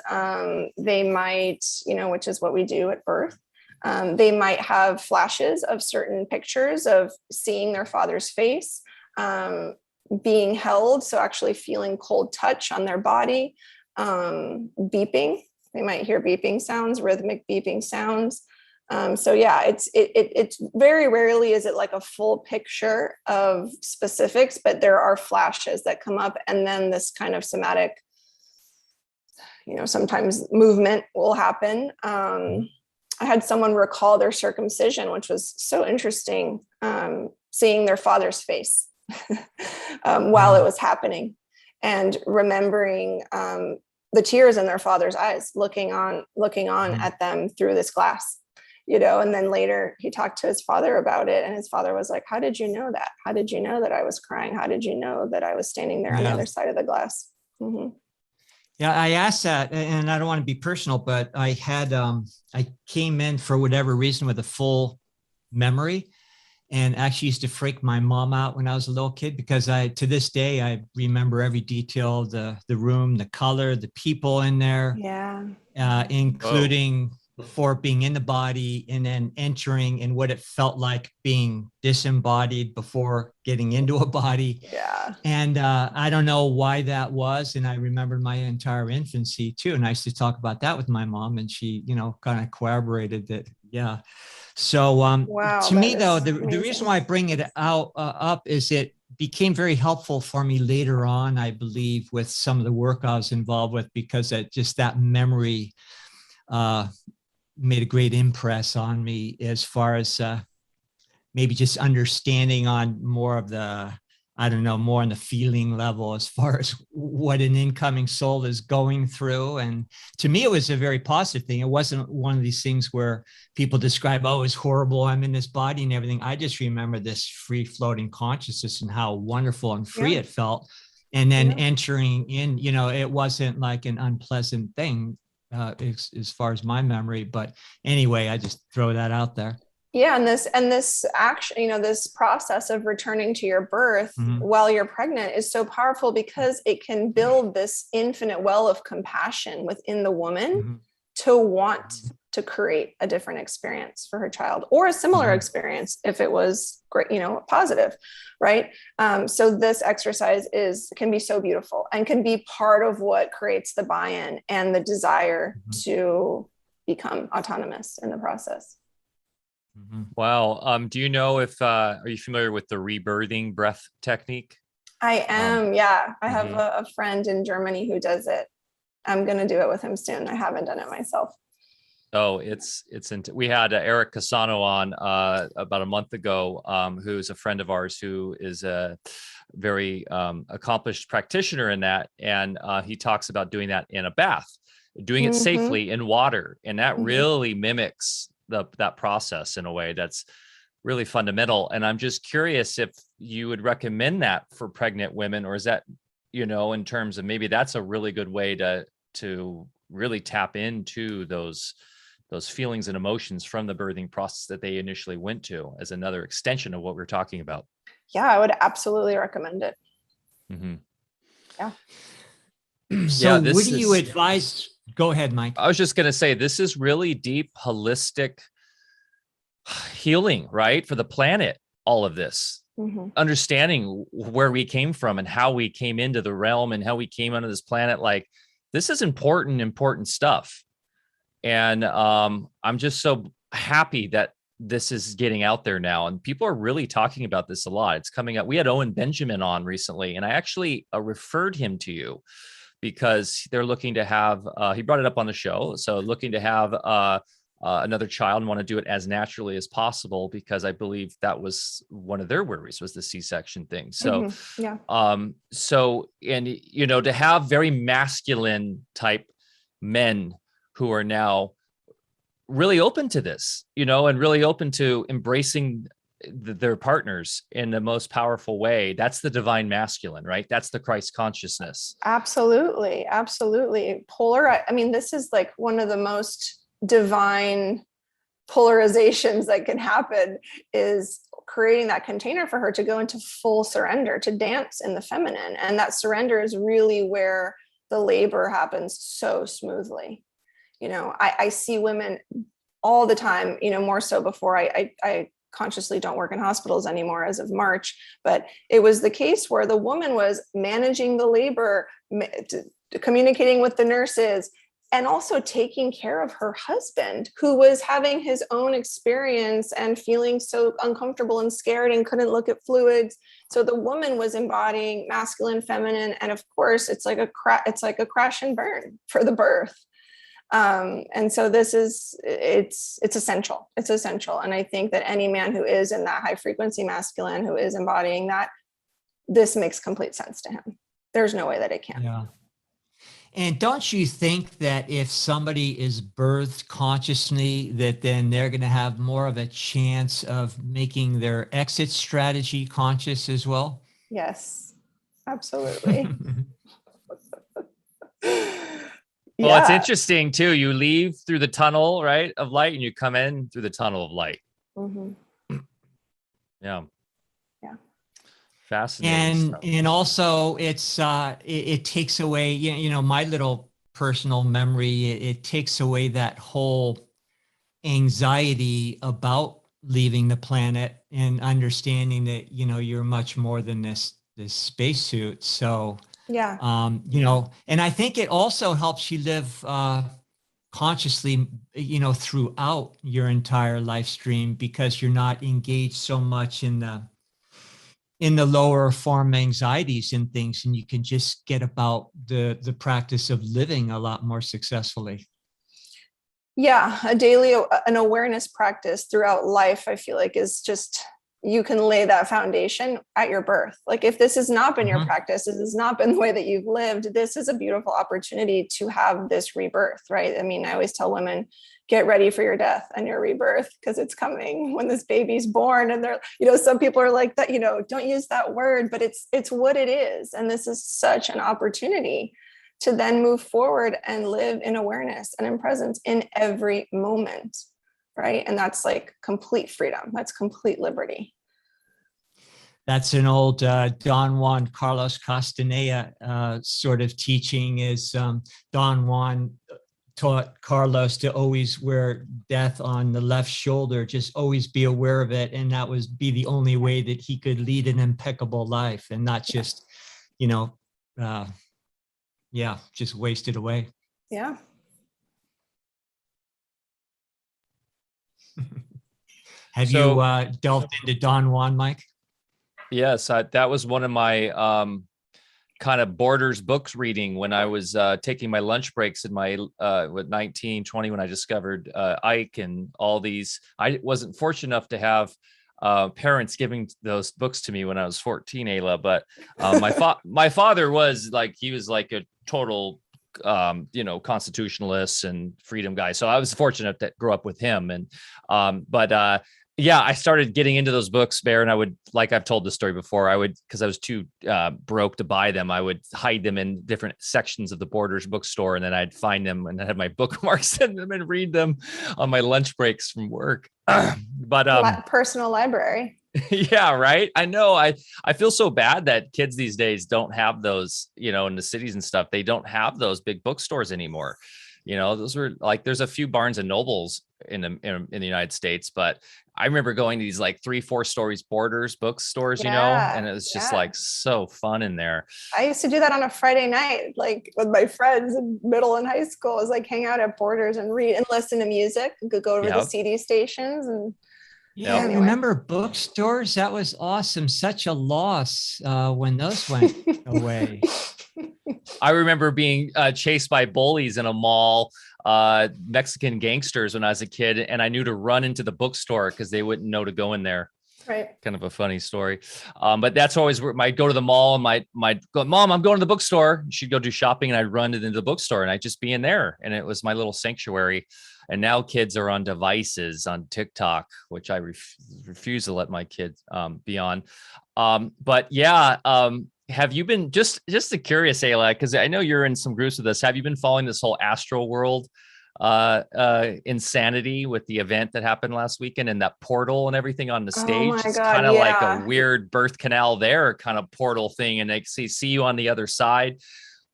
They might, you know, which is what we do at birth. They might have flashes of certain pictures of seeing their father's face, being held, so actually feeling cold touch on their body. Beeping, they might hear beeping sounds, rhythmic beeping sounds. So yeah, it's very rarely is it like a full picture of specifics, but there are flashes that come up, and then this kind of somatic, you know, sometimes movement will happen. I had someone recall their circumcision, which was so interesting, seeing their father's face while it was happening, and remembering the tears in their father's eyes, looking on at them through this glass, you know. And then later he talked to his father about it, and his father was like, how did you know that? How did you know that I was crying? How did you know that I was standing there on the other side of the glass? Mm-hmm. Yeah, I asked that, and I don't want to be personal, but I had, I came in for whatever reason with a full memory, and actually used to freak my mom out when I was a little kid, because to this day, I remember every detail, the room, the color, the people in there, including before being in the body and then entering, and what it felt like being disembodied before getting into a body. Yeah. And I don't know why that was. And I remember my entire infancy too. And I used to talk about that with my mom, and she, you know, kind of corroborated that. Yeah. So Wow, to me, though, the amazing. reason why I bring it up is it became very helpful for me later on, I believe, with some of the work I was involved with, because just that memory made a great impress on me, as far as maybe just understanding on more of the, I don't know, more on the feeling level, as far as what an incoming soul is going through. And to me, it was a very positive thing. It wasn't one of these things where people describe, oh, it's horrible, I'm in this body and everything. I just remember this free floating consciousness and how wonderful and free it felt. And then entering in, you know, it wasn't like an unpleasant thing as far as my memory. But anyway, I just throw that out there. Yeah, and this action, you know, this process of returning to your birth while you're pregnant is so powerful, because it can build this infinite well of compassion within the woman to want to create a different experience for her child, or a similar experience if it was great, you know, positive, right? So this exercise can be so beautiful, and can be part of what creates the buy-in and the desire to become autonomous in the process. Wow. Do you know if, are you familiar with the rebirthing breath technique? I am. Yeah. I have a friend in Germany who does it. I'm going to do it with him soon. I haven't done it myself. Oh, we had Eric Casano on about a month ago, who's a friend of ours, who is a very accomplished practitioner in that. And he talks about doing that in a bath, doing it safely in water. And that really mimics that process in a way that's really fundamental. And I'm just curious if you would recommend that for pregnant women, or is that, you know, in terms of maybe that's a really good way to really tap into those feelings and emotions from the birthing process that they initially went to, as another extension of what we're talking about. Yeah, I would absolutely recommend it. Yeah. So what do you advise? Go ahead, Mike. I was just going to say, this is really deep, holistic healing, right? For the planet, all of this, understanding where we came from and how we came into the realm and how we came onto this planet. Like, this is important stuff. And I'm just so happy that this is getting out there now. And people are really talking about this a lot. It's coming up. We had Owen Benjamin on recently, and I actually referred him to you because they're looking to have, he brought it up on the show. So looking to have another child and want to do it as naturally as possible, because I believe that was one of their worries, was the C-section thing. So, Yeah. And, you know, to have very masculine type men who are now really open to this, you know, and really open to embracing their partners in the most powerful way. That's the divine masculine, right? That's the Christ consciousness. Absolutely. Absolutely. I mean, this is like one of the most divine polarizations that can happen, is creating that container for her to go into full surrender, to dance in the feminine. And that surrender is really where the labor happens so smoothly. You know, I see women all the time, you know, more so before I consciously don't work in hospitals anymore as of March, but it was the case where the woman was managing the labor, communicating with the nurses, and also taking care of her husband, who was having his own experience and feeling so uncomfortable and scared and couldn't look at fluids. So the woman was embodying masculine, feminine, and of course, it's like a crash and burn for the birth. And so it's essential. It's essential. And I think that any man who is in that high frequency masculine, who is embodying that, this makes complete sense to him. There's no way that it can't. Yeah. And don't you think that if somebody is birthed consciously, that then they're going to have more of a chance of making their exit strategy conscious as well? Yes, absolutely. Well, it's interesting too. You leave through the tunnel, right, of light, and you come in through the tunnel of light. Mm-hmm. Yeah. Yeah. Fascinating. And also it takes away, you know, my little personal memory, it takes away that whole anxiety about leaving the planet and understanding that, you know, you're much more than this spacesuit. So yeah, you know, and I think it also helps you live consciously, you know, throughout your entire life stream, because you're not engaged so much in the lower form anxieties and things, and you can just get about the practice of living a lot more successfully. Yeah, an awareness practice throughout life, I feel like, is just, you can lay that foundation at your birth. Like, if this has not been your practice, this has not been the way that you've lived, this is a beautiful opportunity to have this rebirth, right? I mean, I always tell women, get ready for your death and your rebirth, because it's coming when this baby's born. And they're, you know, some people are like that, you know, don't use that word, but it's what it is. And this is such an opportunity to then move forward and live in awareness and in presence in every moment. Right. And that's like complete freedom. That's complete liberty. That's an old Don Juan Carlos Castaneda sort of teaching. Is Don Juan taught Carlos to always wear death on the left shoulder, just always be aware of it. And that was be the only way that he could lead an impeccable life and not just, you know, just waste it away. Yeah. Have you delved into Don Juan, Mike? Yes, that was one of my kind of borders books reading when I was taking my lunch breaks in my 19, 20, when I discovered Ike and all these. I wasn't fortunate enough to have parents giving those books to me when I was 14, Eyla, but my father was like, he was like a total you know, constitutionalist and freedom guy. So I was fortunate to grow up with him. And yeah, I started getting into those books, Bear, and I would, like I've told the story before, because I was too broke to buy them, I would hide them in different sections of the Borders bookstore, and then I'd find them and I had my bookmarks in them and read them on my lunch breaks from work. But personal library. Yeah, right. I know. I feel so bad that kids these days don't have those, in the cities and stuff. They don't have those big bookstores anymore. Those were like, there's a few Barnes and Nobles in the United States, but I remember going to these like 3-4 stories Borders bookstores, and it was just like so fun in there. I used to do that on a Friday night, like with my friends in middle and high school. It was like hang out at Borders and read and listen to music. Could go over the CD stations and. Yeah, I remember bookstores. That was awesome. Such a loss when those went away. I remember being chased by bullies in a mall, Mexican gangsters when I was a kid, and I knew to run into the bookstore because they wouldn't know to go in there. Right. Kind of a funny story. But that's always where I'd go to the mall and my go, Mom, I'm going to the bookstore. She'd go do shopping and I'd run into the bookstore and I'd just be in there. And it was my little sanctuary. And now kids are on devices on TikTok, which I refuse to let my kids be on. But yeah, have you been just curious, Eyla, because I know you're in some groups with us. Have you been following this whole astral world insanity with the event that happened last weekend and that portal and everything on the stage? It's kind of like a weird birth canal there kind of portal thing. And they see you on the other side.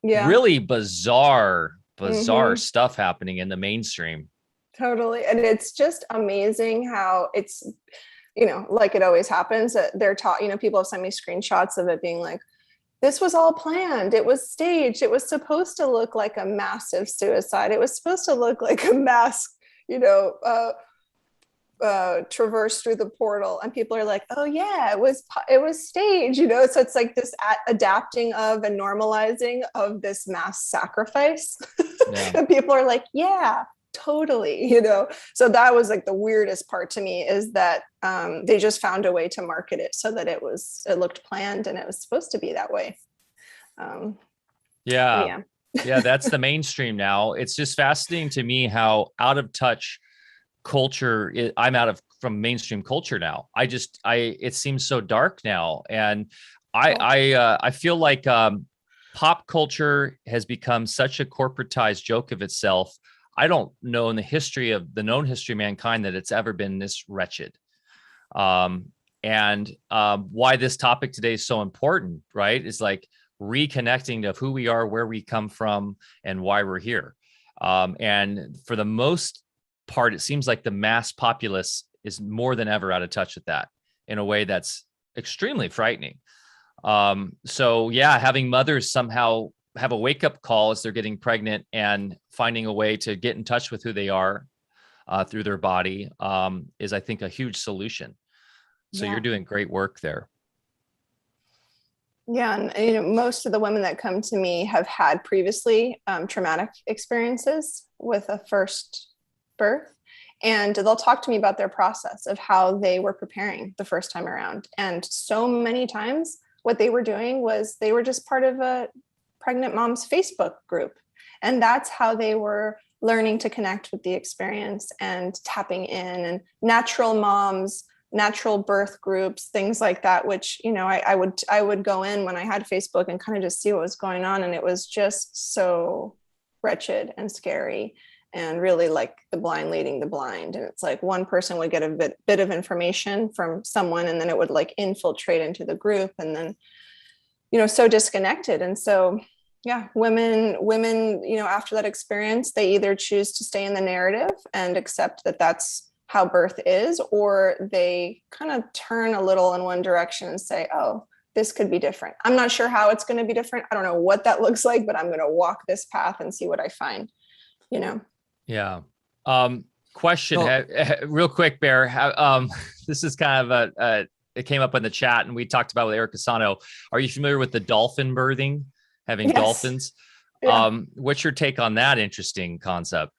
Yeah. Really bizarre stuff happening in the mainstream. Totally. And it's just amazing how it's, like it always happens that they're taught, people have sent me screenshots of it being like, this was all planned. It was staged. It was supposed to look like a massive suicide. It was supposed to look like a mass, traverse through the portal. And people are like, oh yeah, it was staged, So it's like this adapting of and normalizing of this mass sacrifice. Yeah. And people are like, yeah, totally, So that was like the weirdest part to me is that they just found a way to market it so that it looked planned and it was supposed to be that way. Yeah, that's the mainstream now. It's just fascinating to me how out of touch culture I'm from mainstream culture now. It seems so dark now, and I feel like pop culture has become such a corporatized joke of itself. I don't know in the known history of mankind that it's ever been this wretched. And why this topic today is so important, right? Is like reconnecting to who we are, where we come from, and why we're here. And for the most part, it seems like the mass populace is more than ever out of touch with that in a way that's extremely frightening. So yeah, having mothers somehow have a wake-up call as they're getting pregnant and finding a way to get in touch with who they are through their body is, I think, a huge solution. So You're doing great work there. Yeah, and most of the women that come to me have had previously traumatic experiences with a first birth, and they'll talk to me about their process of how they were preparing the first time around. And so many times what they were doing was they were just part of a pregnant moms Facebook group. And that's how they were learning to connect with the experience and tapping in, and natural moms, natural birth groups, things like that, which, I would go in when I had Facebook and kind of just see what was going on. And it was just so wretched and scary and really like the blind leading the blind. And it's like one person would get a bit of information from someone, and then it would like infiltrate into the group, and then so disconnected. And so, yeah, women, after that experience, they either choose to stay in the narrative and accept that that's how birth is, or they kind of turn a little in one direction and say, oh, this could be different. I'm not sure how it's going to be different. I don't know what that looks like, but I'm going to walk this path and see what I find, Yeah. Question real quick, Bear. This is kind of it came up in the chat and we talked about with Eric Asano. Are you familiar with the dolphin birthing, having dolphins? Yeah. What's your take on that interesting concept?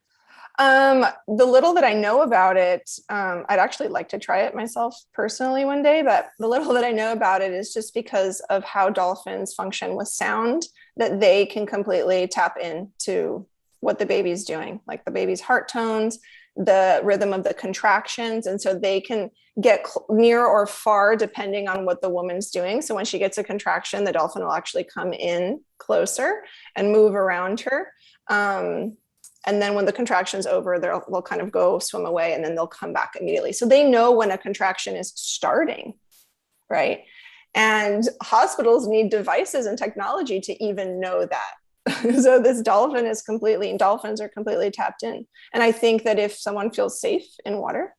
The little that I know about it, I'd actually like to try it myself personally one day, but the little that I know about it is just because of how dolphins function with sound, that they can completely tap into what the baby's doing, like the baby's heart tones, the rhythm of the contractions. And so they can get near or far depending on what the woman's doing. So when she gets a contraction, the dolphin will actually come in closer and move around her. And then when the contraction's over, they'll kind of go swim away, and then they'll come back immediately. So they know when a contraction is starting. right? And hospitals need devices and technology to even know that. So this dolphins are completely tapped in. And I think that if someone feels safe in water,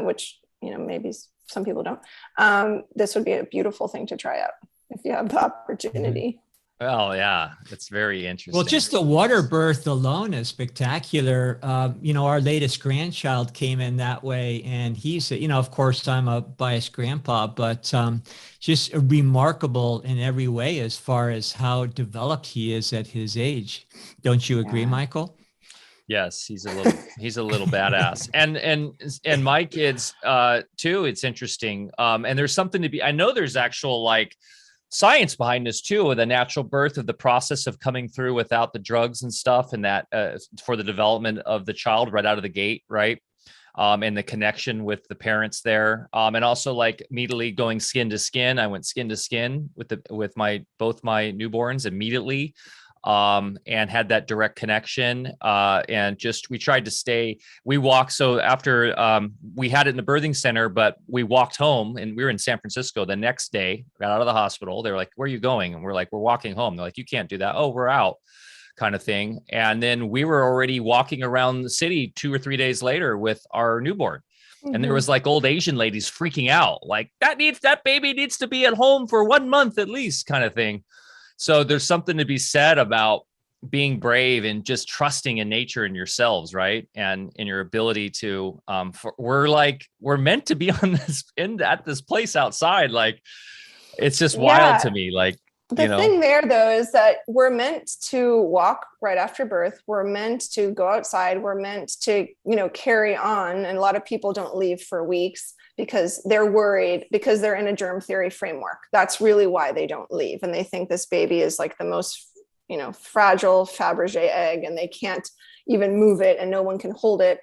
which, maybe some people don't, this would be a beautiful thing to try out if you have the opportunity. Well, yeah, it's very interesting. Well, just the water birth alone is spectacular. Our latest grandchild came in that way, and he's, of course, I'm a biased grandpa, but just remarkable in every way as far as how developed he is at his age. Don't you agree, Michael? Yes, he's a little badass. And my kids too, it's interesting. And there's something to be, I know there's actual science behind this too, the natural birth of the process of coming through without the drugs and stuff, and that for the development of the child right out of the gate, right? And the connection with the parents there, and also immediately going skin to skin. I went skin to skin with both my newborns immediately, and had that direct connection. And we tried to we walked. So after we had it in the birthing center, but we walked home, and we were in San Francisco the next day, got out of the hospital. They were like, "Where are you going?" And we're like, "We're walking home." They're like, "You can't do that." "Oh, we're out," kind of thing. And then we were already walking around the city 2 or 3 days later with our newborn. Mm-hmm. And there was old Asian ladies freaking out, that baby needs to be at home for 1 month at least, kind of thing. So there's something to be said about being brave and just trusting in nature and yourselves, right? And in your ability to, we're meant to be at this place outside. It's just wild to me. The thing there though, is that we're meant to walk right after birth. We're meant to go outside. We're meant to, carry on. And a lot of people don't leave for weeks because they're worried, because they're in a germ theory framework. That's really why they don't leave. And they think this baby is the most, fragile Fabergé egg, and they can't even move it and no one can hold it.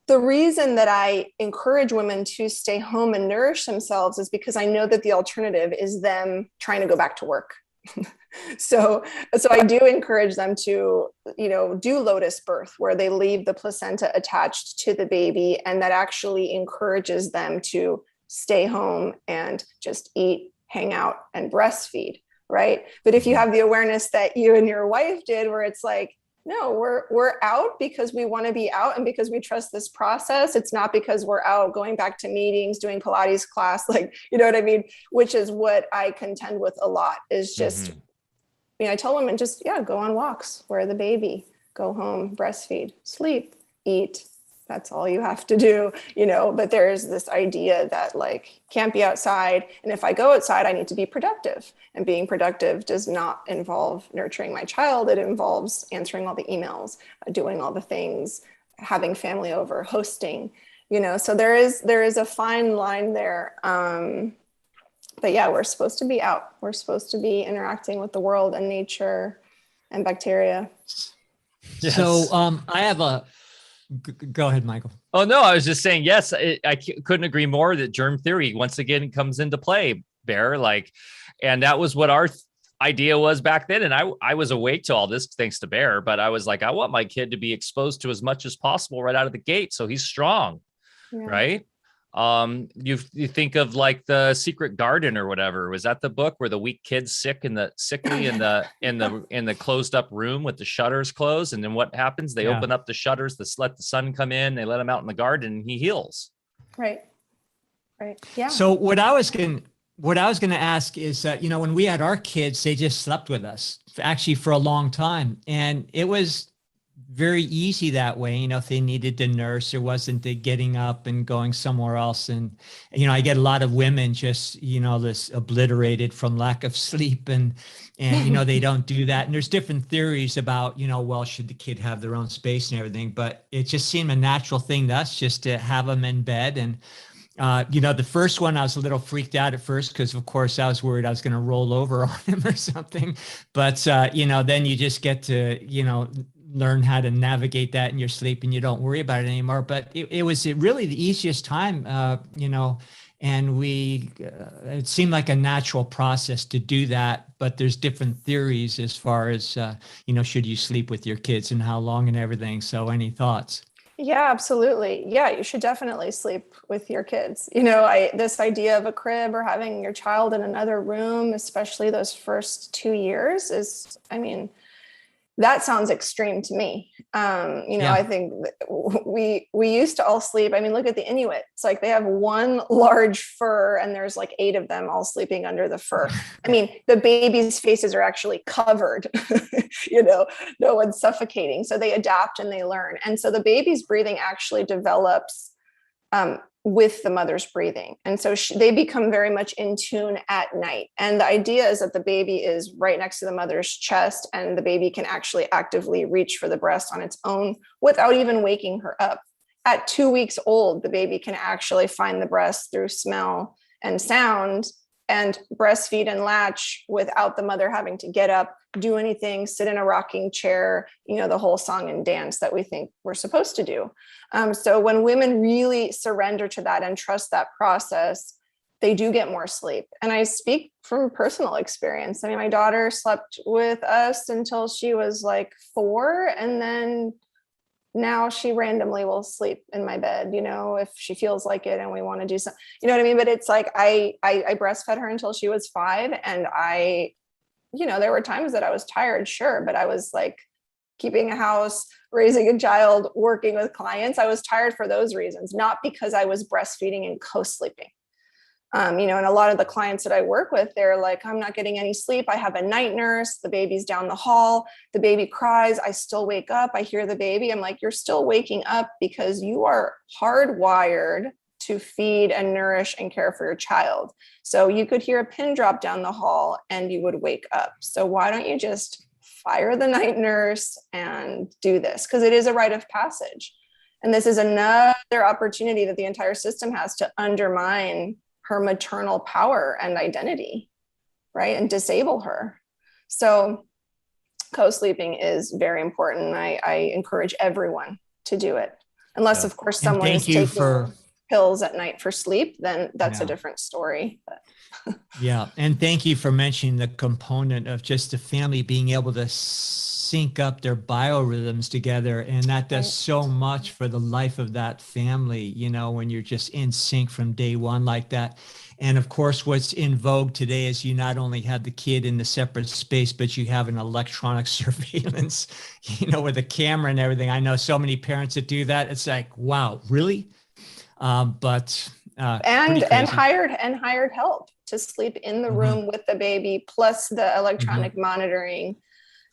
The reason that I encourage women to stay home and nourish themselves is because I know that the alternative is them trying to go back to work. So I do encourage them to, do lotus birth, where they leave the placenta attached to the baby, and that actually encourages them to stay home and just eat, hang out, and breastfeed, right? But if you have the awareness that you and your wife did, where it's no, we're out because we want to be out and because we trust this process. It's not because we're out going back to meetings, doing Pilates class, you know what I mean? Which is what I contend with a lot, is just, I tell women just, go on walks, wear the baby, go home, breastfeed, sleep, eat. That's all you have to do, but there's this idea that can't be outside. And if I go outside, I need to be productive. And being productive does not involve nurturing my child. It involves answering all the emails, doing all the things, having family over, hosting, so there is a fine line there. But we're supposed to be out. We're supposed to be interacting with the world and nature and bacteria. Yes. So I have go ahead, Michael. Oh, no, I was just saying, yes, I couldn't agree more that germ theory once again comes into play, Bear. And that was what our idea was back then. And I was awake to all this thanks to Bear, but I was I want my kid to be exposed to as much as possible right out of the gate, so he's strong, right? You think of the Secret Garden or whatever. Was that the book where the weak kid's sickly in the closed up room with the shutters closed? And then what happens? They open up the shutters to let the sun come in. They let him out in the garden and he heals. Right. Yeah. So what I was going to ask is that, when we had our kids, they just slept with us actually for a long time. And it was very easy that way. If they needed to nurse, there wasn't the getting up and going somewhere else. And, I get a lot of women just, this obliterated from lack of sleep and they don't do that. And there's different theories about, should the kid have their own space and everything, but it just seemed a natural thing to us just to have them in bed. And, the first one, I was a little freaked out at first because, of course, I was worried I was going to roll over on him or something. But, then you just get to, learn how to navigate that in your sleep and you don't worry about it anymore. But it was really the easiest time, and it seemed like a natural process to do that. But there's different theories as far as, should you sleep with your kids and how long and everything. So any thoughts? Yeah, absolutely. Yeah, you should definitely sleep with your kids. This idea of a crib or having your child in another room, especially those first 2 years is, I mean, that sounds extreme to me. Yeah. I think we used to all sleep. I mean, look at the Inuit. It's like they have one large fur and there's like 8 of them all sleeping under the fur. I mean, the babies' faces are actually covered, no one's suffocating. So they adapt and they learn. And so the baby's breathing actually develops with the mother's breathing. And so they become very much in tune at night. And the idea is that the baby is right next to the mother's chest and the baby can actually actively reach for the breast on its own without even waking her up. At 2 weeks old, the baby can actually find the breast through smell and sound and breastfeed and latch without the mother having to get up, do anything, sit in a rocking chair, the whole song and dance that we think we're supposed to do. So when women really surrender to that and trust that process, they do get more sleep. And I speak from personal experience. I mean, my daughter slept with us until she was like 4. And then now she randomly will sleep in my bed, if she feels like it and we want to do something, you know what I mean? But it's like, I breastfed her until she was 5. And there were times that I was tired, sure. But I was like keeping a house, raising a child, working with clients. I was tired for those reasons, not because I was breastfeeding and co-sleeping. And a lot of the clients that I work with, they're like, I'm not getting any sleep. I have a night nurse. The baby's down the hall. The baby cries. I still wake up. I hear the baby. I'm like, you're still waking up because you are hardwired to feed and nourish and care for your child. So you could hear a pin drop down the hall and you would wake up. So why don't you just fire the night nurse and do this? Because it is a rite of passage. And this is another opportunity that the entire system has to undermine her maternal power and identity, right? And disable her. So co-sleeping is very important. I encourage everyone to do it. Unless, of course, someone is taking pills at night for sleep, then that's a different story. Yeah. And thank you for mentioning the component of just the family being able to sync up their biorhythms together. And that does so much for the life of that family, when you're just in sync from day one like that. And of course, what's in vogue today is you not only have the kid in the separate space, but you have an electronic surveillance, with a camera and everything. I know so many parents that do that. It's like, wow, really? And hired help to sleep in the room with the baby, plus the electronic monitoring,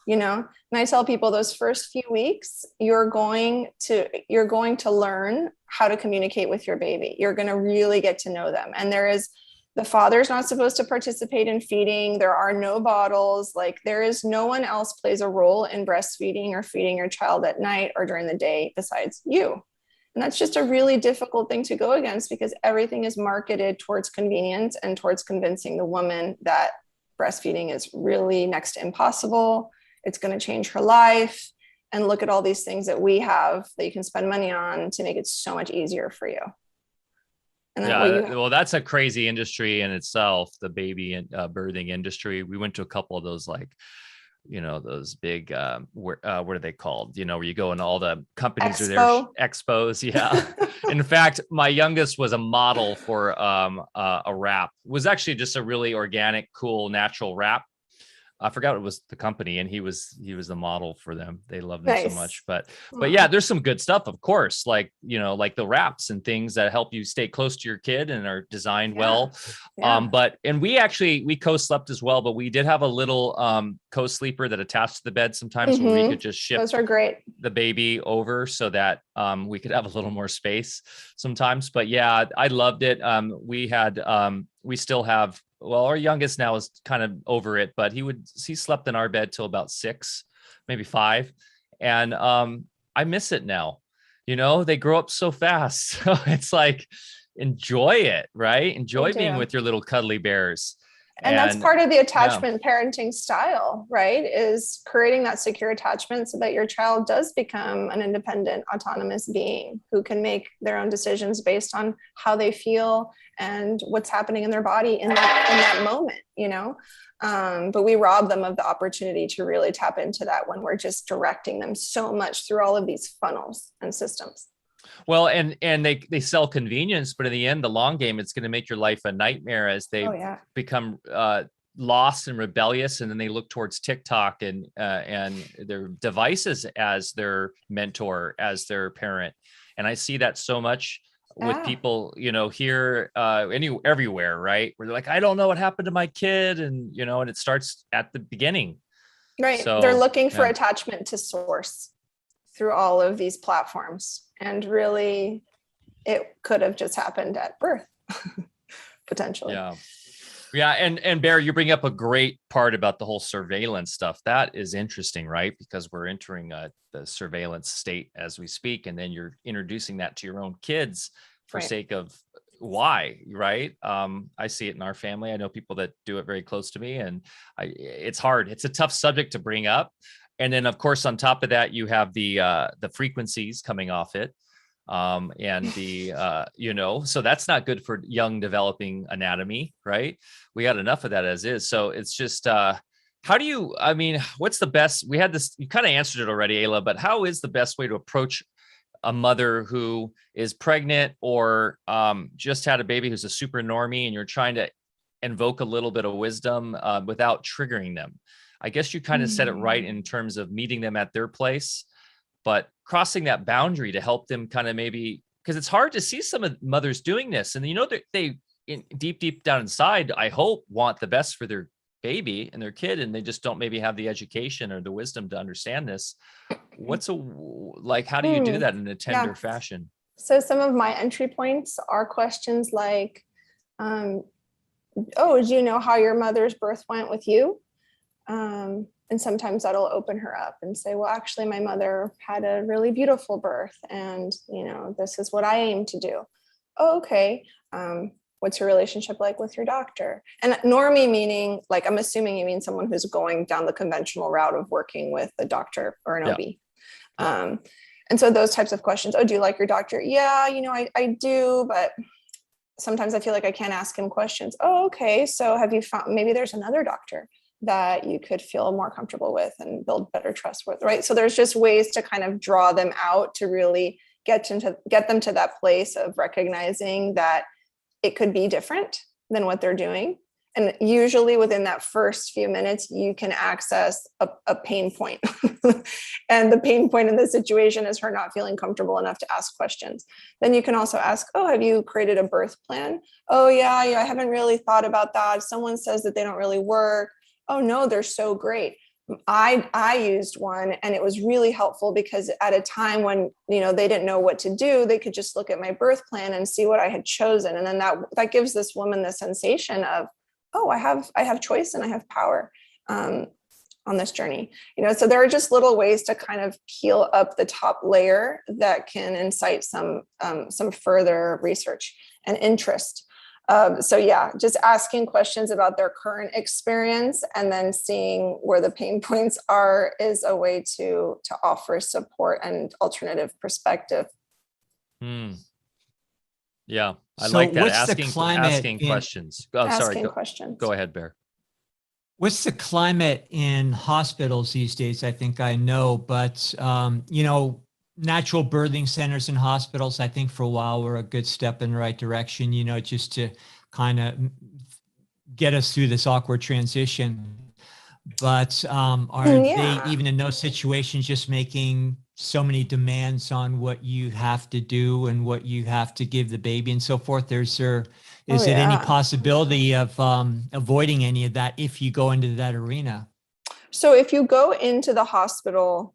and I tell people those first few weeks, you're going to learn how to communicate with your baby. You're going to really get to know them. And the father's not supposed to participate in feeding. There are no bottles. Like no one else plays a role in breastfeeding or feeding your child at night or during the day besides you. And that's just a really difficult thing to go against because everything is marketed towards convenience and towards convincing the woman that breastfeeding is really next to impossible. It's going to change her life. And look at all these things that we have that you can spend money on to make it so much easier for you. And well, that's a crazy industry in itself, the baby and birthing industry. We went to a couple of those, those big, what are they called? Where you go and all the companies are there, expos. Yeah. In fact, my youngest was a model for a wrap. It was actually just a really organic, cool, natural wrap. I forgot it was the company, and he was the model for them. They loved him so much, but yeah, there's some good stuff, of course, like the wraps and things that help you stay close to your kid and are designed well. And we co-slept as well, but we did have a little co-sleeper that attached to the bed sometimes where we could just ship those are great. The baby over so that we could have a little more space sometimes. But yeah, I loved it. We still have, well, our youngest now is kind of over it, but he slept in our bed till about 6, maybe 5. And I miss it now. They grow up so fast. So it's like, enjoy it, right? Enjoy being with your little cuddly bears. And that's part of the attachment parenting style, right? Is creating that secure attachment so that your child does become an independent, autonomous being who can make their own decisions based on how they feel and what's happening in their body in that moment, but we rob them of the opportunity to really tap into that when we're just directing them so much through all of these funnels and systems. Well, and they sell convenience, but in the end, the long game, it's going to make your life a nightmare as they become lost and rebellious, and then they look towards TikTok and their devices as their mentor, as their parent. And I see that so much with people, here, everywhere, right? Where they're like, I don't know what happened to my kid, and and it starts at the beginning. Right. So, they're looking for attachment to source through all of these platforms. And really, it could have just happened at birth, potentially. Yeah. Yeah. And Bear, you bring up a great part about the whole surveillance stuff. That is interesting, right? Because we're entering the surveillance state as we speak. And then you're introducing that to your own kids for sake of why, right? I see it in our family. I know people that do it very close to me, and it's hard. It's a tough subject to bring up. And then, of course, on top of that, you have the frequencies coming off it, and so that's not good for young developing anatomy, right? We got enough of that as is. So it's just, what's the best? We had this. You kind of answered it already, Eyla, but how is the best way to approach a mother who is pregnant or just had a baby who's a super normie, and you're trying to invoke a little bit of wisdom without triggering them? I guess you kind of said it right in terms of meeting them at their place, but crossing that boundary to help them kind of maybe, because it's hard to see some of mothers doing this. And they deep down inside, I hope, want the best for their baby and their kid, and they just don't maybe have the education or the wisdom to understand this. How do you do that in a tender fashion? So some of my entry points are questions like, do you know how your mother's birth went with you? And sometimes that'll open her up and say, well, actually, my mother had a really beautiful birth, and, this is what I aim to do. Oh, okay. What's your relationship like with your doctor? And normie meaning, like, I'm assuming you mean someone who's going down the conventional route of working with a doctor or an OB. And so those types of questions, do you like your doctor? Yeah, I do, but sometimes I feel like I can't ask him questions. Oh, okay. So have you found, maybe there's another doctor that you could feel more comfortable with and build better trust with, right? So there's just ways to kind of draw them out to really get them to that place of recognizing that it could be different than what they're doing. And usually within that first few minutes, you can access a pain point. And the pain point in this situation is her not feeling comfortable enough to ask questions. Then you can also ask, have you created a birth plan? Oh, yeah, I haven't really thought about that. Someone says that they don't really work. Oh, no, they're so great. I used one, and it was really helpful because at a time when, they didn't know what to do, they could just look at my birth plan and see what I had chosen. And then that gives this woman the sensation of, I have choice and I have power on this journey. So there are just little ways to kind of peel up the top layer that can incite some further research and interest. Just asking questions about their current experience and then seeing where the pain points are is a way to offer support and alternative perspective. Yeah, I So like that. what's the Asking climate questions. Questions. Go ahead, Bear. What's the climate in hospitals these days? I think I know, but natural birthing centers and hospitals, I think for a while were a good step in the right direction, just to kind of get us through this awkward transition. But are they, even in those situations, just making so many demands on what you have to do and what you have to give the baby and so forth? Is it any possibility of avoiding any of that if you go into that arena? So if you go into the hospital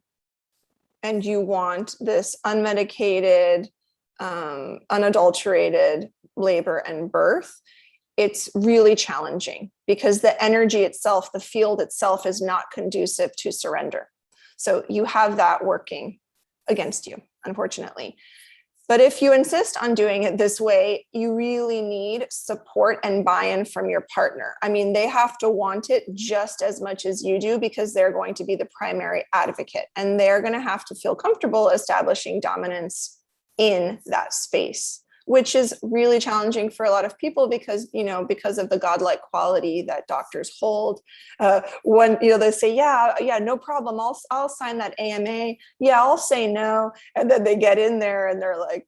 and you want this unmedicated, unadulterated labor and birth, it's really challenging because the energy itself, the field itself, is not conducive to surrender. So you have that working against you, unfortunately. But if you insist on doing it this way, you really need support and buy-in from your partner. I mean, they have to want it just as much as you do because they're going to be the primary advocate, and they're going to have to feel comfortable establishing dominance in that space which is really challenging for a lot of people because, because of the godlike quality that doctors hold. When, they say, yeah, no problem. I'll sign that AMA. Yeah, I'll say no. And then they get in there and they're like,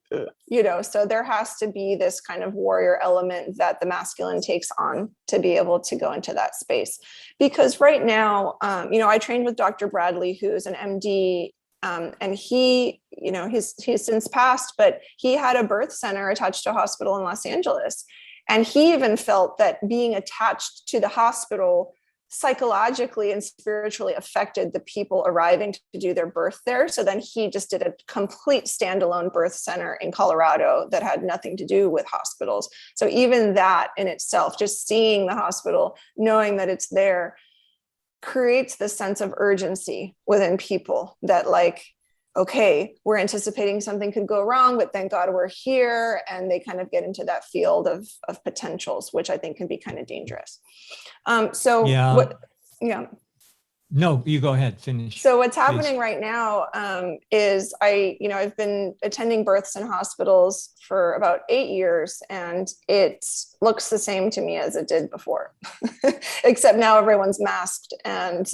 so there has to be this kind of warrior element that the masculine takes on to be able to go into that space. Because right now, I trained with Dr. Bradley, who's an MD, and he's since passed, but he had a birth center attached to a hospital in Los Angeles. And he even felt that being attached to the hospital psychologically and spiritually affected the people arriving to do their birth there. So then he just did a complete standalone birth center in Colorado that had nothing to do with hospitals. So even that in itself, just seeing the hospital, knowing that it's there, creates this sense of urgency within people that like, okay, we're anticipating something could go wrong, but thank God we're here. And they kind of get into that field of potentials, which I think can be kind of dangerous. No, you go ahead, finish. So what's happening right now is I've been attending births in hospitals for about 8 years, and it looks the same to me as it did before, except now everyone's masked and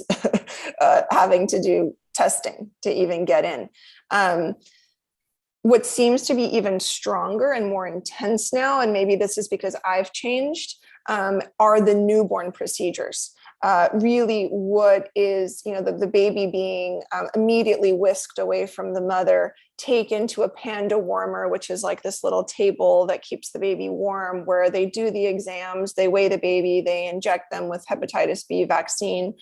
having to do testing to even get in. What seems to be even stronger and more intense now, and maybe this is because I've changed, are the newborn procedures. Really what is, the baby being immediately whisked away from the mother, taken to a panda warmer, which is like this little table that keeps the baby warm, where they do the exams, they weigh the baby, they inject them with hepatitis B vaccine.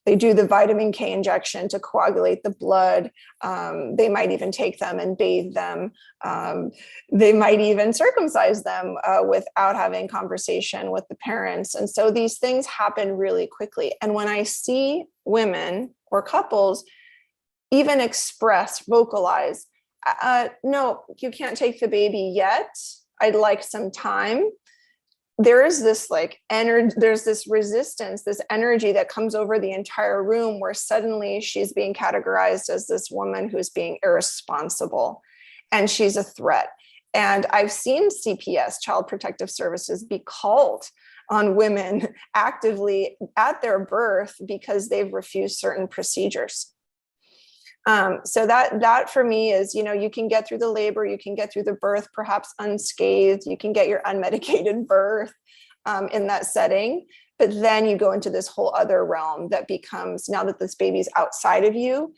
They do the vitamin K injection to coagulate the blood. They might even take them and bathe them. They might even circumcise them without having conversation with the parents. And so these things happen really quickly. And when I see women or couples even vocalize, no, you can't take the baby yet. I'd like some time. There is this energy, there's this resistance, this energy that comes over the entire room where suddenly she's being categorized as this woman who's being irresponsible and she's a threat. And I've seen CPS, Child Protective Services, be called on women actively at their birth because they've refused certain procedures. So that for me is, you can get through the labor, you can get through the birth, perhaps unscathed, you can get your unmedicated birth in that setting, but then you go into this whole other realm that becomes, now that this baby's outside of you,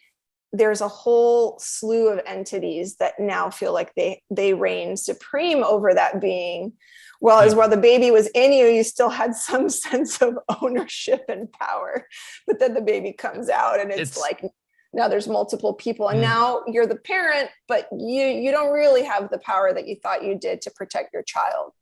there's a whole slew of entities that now feel like they reign supreme over that being. Well, as while the baby was in you, you still had some sense of ownership and power, but then the baby comes out and it's like, now there's multiple people and now you're the parent, but you don't really have the power that you thought you did to protect your child.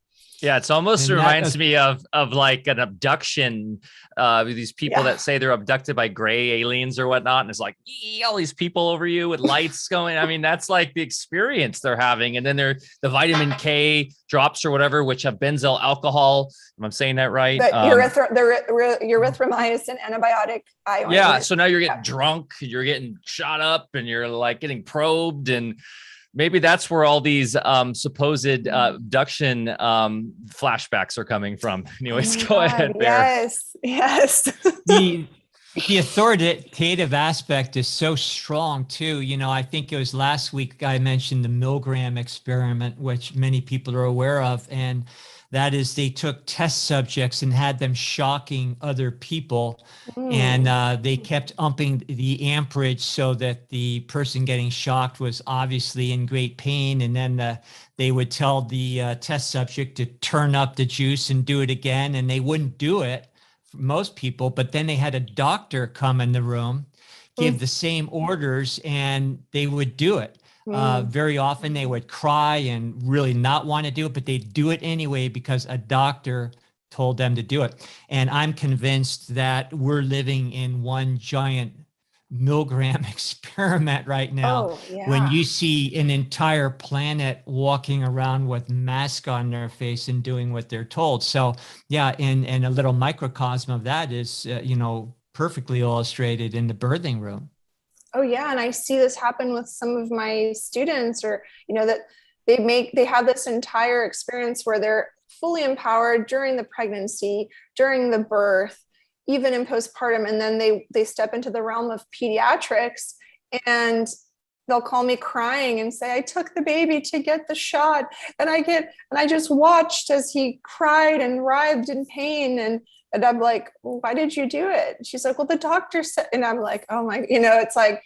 Yeah, it's almost reminds me of like an abduction. These people that say they're abducted by gray aliens or whatnot, and it's like all these people over you with lights going. I mean, that's like the experience they're having. And then the vitamin K drops or whatever, which have benzyl alcohol. If I'm saying that right? The erythromycin antibiotic ion. Yeah, so now you're getting drunk, you're getting shot up, and you're like getting probed and. Maybe that's where all these supposed abduction flashbacks are coming from. Anyways, go ahead, Bear. Yes. The authoritative aspect is so strong too. I think it was last week I mentioned the Milgram experiment, which many people are aware of. And that is they took test subjects and had them shocking other people. And they kept upping the amperage so that the person getting shocked was obviously in great pain. And then they would tell the test subject to turn up the juice and do it again. And they wouldn't do it for most people. But then they had a doctor come in the room, give the same orders, and they would do it. Very often they would cry and really not want to do it, but they'd do it anyway because a doctor told them to do it. And I'm convinced that we're living in one giant Milgram experiment right now. When you see an entire planet walking around with masks on their face and doing what they're told. So and a little microcosm of that is, perfectly illustrated in the birthing room. Oh yeah. And I see this happen with some of my students, or, that they have this entire experience where they're fully empowered during the pregnancy, during the birth, even in postpartum. And then they step into the realm of pediatrics, and they'll call me crying and say, I took the baby to get the shot. And I just watched as he cried and writhed in pain. And I'm like, well, why did you do it? And she's like, well, the doctor said, and I'm like, oh my, it's like,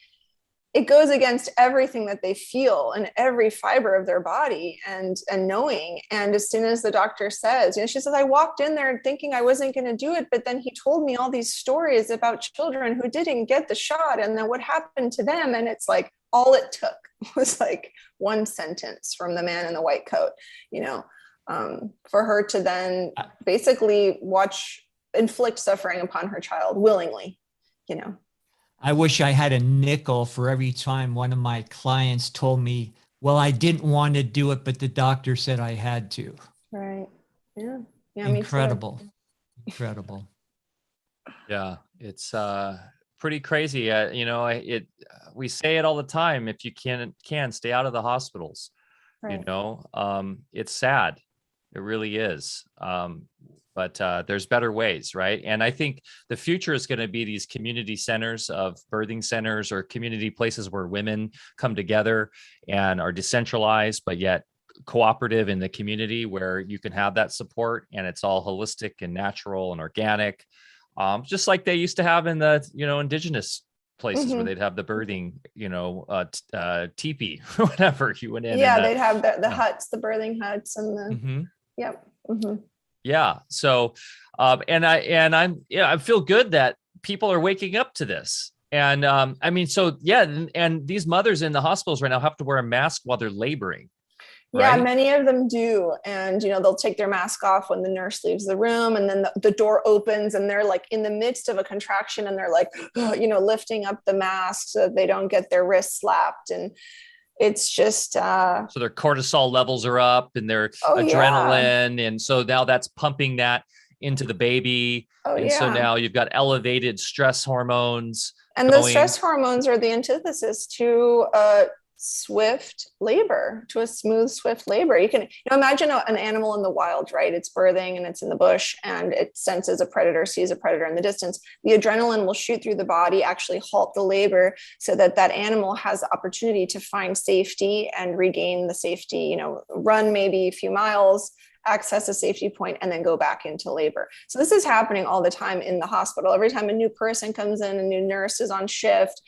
it goes against everything that they feel and every fiber of their body and knowing. And as soon as the doctor says, she says, I walked in there thinking I wasn't going to do it. But then he told me all these stories about children who didn't get the shot and then what happened to them. And it's like, all it took was like one sentence from the man in the white coat, for her to then basically inflict suffering upon her child willingly, I wish I had a nickel for every time one of my clients told me, well, I didn't want to do it, but the doctor said I had to. Right. Yeah. Yeah. Incredible. Incredible. Yeah. It's pretty crazy. We say it all the time. If you can stay out of the hospitals, Right. It's sad. It really is. But there's better ways, right? And I think the future is going to be these community centers of birthing centers or community places where women come together and are decentralized, but yet cooperative in the community, where you can have that support and it's all holistic and natural and organic, just like they used to have in the indigenous places where they'd have the birthing, teepee, whatever you went in. Yeah, they'd have the huts, the birthing huts, and the yep. Mm-hmm. Yeah. So, I feel good that people are waking up to this. And and these mothers in the hospitals right now have to wear a mask while they're laboring. Right? Yeah, many of them do. And, they'll take their mask off when the nurse leaves the room, and then the door opens and they're like in the midst of a contraction and they're like, lifting up the mask so that they don't get their wrists slapped. And it's just so their cortisol levels are up and their adrenaline. Yeah. And so now that's pumping that into the baby. So now you've got elevated stress hormones. And the stress hormones are the antithesis to swift labor, to a smooth, swift labor. You can imagine an animal in the wild, right? It's birthing and it's in the bush and it senses a predator, sees a predator in the distance. The adrenaline will shoot through the body, actually halt the labor so that animal has the opportunity to find safety and regain the safety, run maybe a few miles, access a safety point, and then go back into labor. So this is happening all the time in the hospital. Every time a new person comes in, a new nurse is on shift,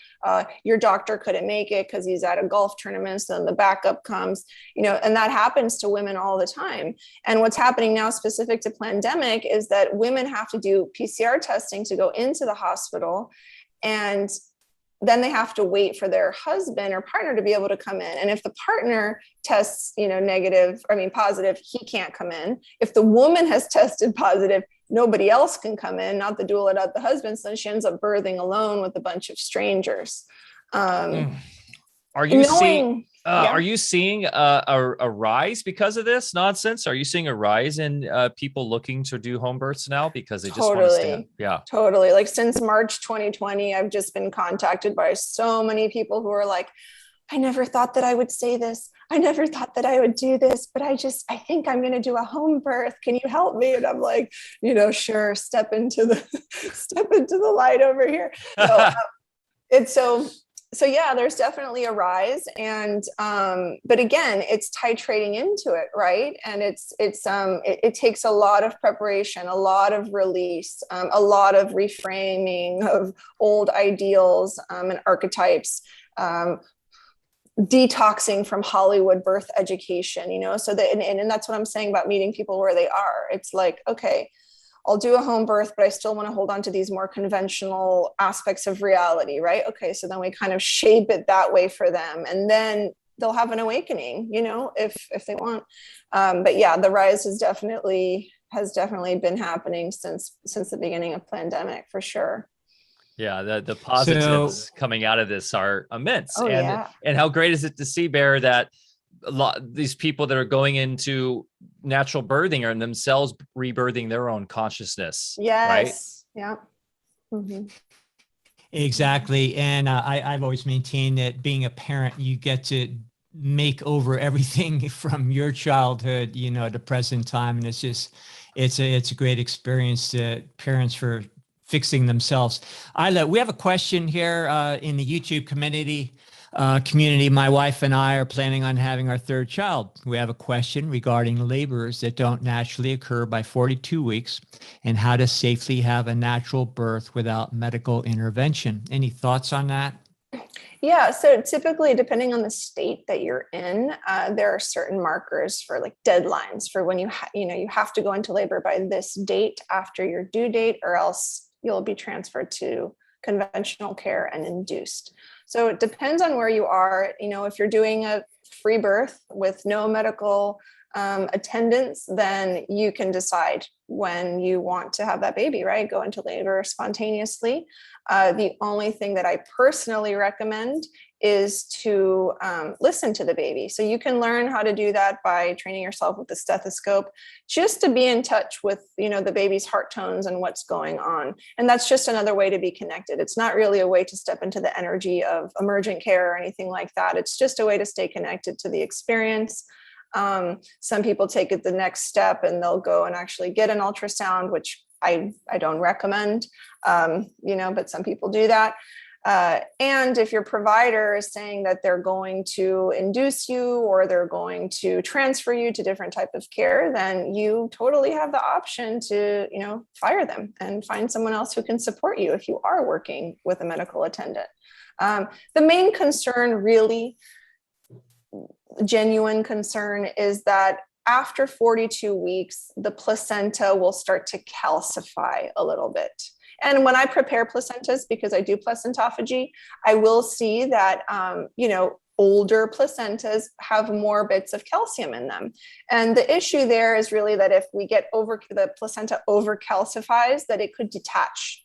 your doctor couldn't make it because he's at a golf tournament, so then the backup comes, and that happens to women all the time. And what's happening now specific to pandemic is that women have to do PCR testing to go into the hospital, and then they have to wait for their husband or partner to be able to come in. And if the partner tests, positive, he can't come in. If the woman has tested positive, nobody else can come in, not the doula, not the husband. So she ends up birthing alone with a bunch of strangers. Are you seeing a rise because of this nonsense? Are you seeing a rise in people looking to do home births now because they just want to stand? Yeah, totally. Like since March 2020, I've just been contacted by so many people who are like, I never thought that I would say this. I never thought that I would do this, but I think I'm going to do a home birth. Can you help me? And I'm like, sure. Step into the light over here. So yeah, there's definitely a rise. And, but again, it's titrating into it. Right. And it takes a lot of preparation, a lot of release, a lot of reframing of old ideals and archetypes, detoxing from Hollywood birth education, so that, and that's what I'm saying about meeting people where they are. It's like, okay, I'll do a home birth, but I still want to hold on to these more conventional aspects of reality, right? Okay, so then we kind of shape it that way for them, and then they'll have an awakening, if they want. But yeah, the rise has definitely been happening since the beginning of pandemic, for sure. Yeah, the positives coming out of this are immense. And how great is it to see, Bear, that these people that are going into natural birthing are themselves rebirthing their own consciousness. Yes. Right? Yeah. Mm-hmm. Exactly. And I've always maintained that being a parent, you get to make over everything from your childhood, to present time. And it's a great experience to parents for fixing themselves. Eyla, we have a question here in the YouTube community. My wife and I are planning on having our third child. We have a question regarding labors that don't naturally occur by 42 weeks and how to safely have a natural birth without medical intervention. Any thoughts on that? Yeah, so typically, depending on the state that you're in, there are certain markers for like deadlines for when you have to go into labor by this date after your due date, or else you'll be transferred to conventional care and induced. So it depends on where you are. If you're doing a free birth with no medical attendance, then you can decide when you want to have that baby, right? Go into labor spontaneously. The only thing that I personally recommend is to listen to the baby. So you can learn how to do that by training yourself with the stethoscope, just to be in touch with, the baby's heart tones and what's going on. And that's just another way to be connected. It's not really a way to step into the energy of emergent care or anything like that. It's just a way to stay connected to the experience. Some people take it the next step and they'll go and actually get an ultrasound, which I don't recommend, but some people do that. And if your provider is saying that they're going to induce you or they're going to transfer you to different type of care, then you totally have the option to, fire them and find someone else who can support you if you are working with a medical attendant. The main concern, really genuine concern, is that after 42 weeks, the placenta will start to calcify a little bit. And when I prepare placentas, because I do placentophagy, I will see that, older placentas have more bits of calcium in them. And the issue there is really that if we get the placenta over calcifies, that it could detach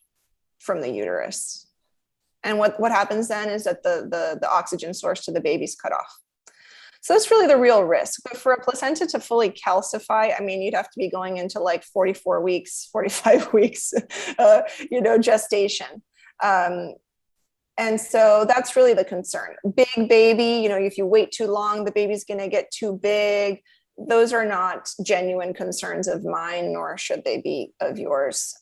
from the uterus. And what happens then is that the oxygen source to the baby's cut off. So that's really the real risk. But for a placenta to fully calcify, you'd have to be going into like 44 weeks, 45 weeks, gestation. And so that's really the concern. Big baby, if you wait too long, the baby's going to get too big. Those are not genuine concerns of mine, nor should they be of yours.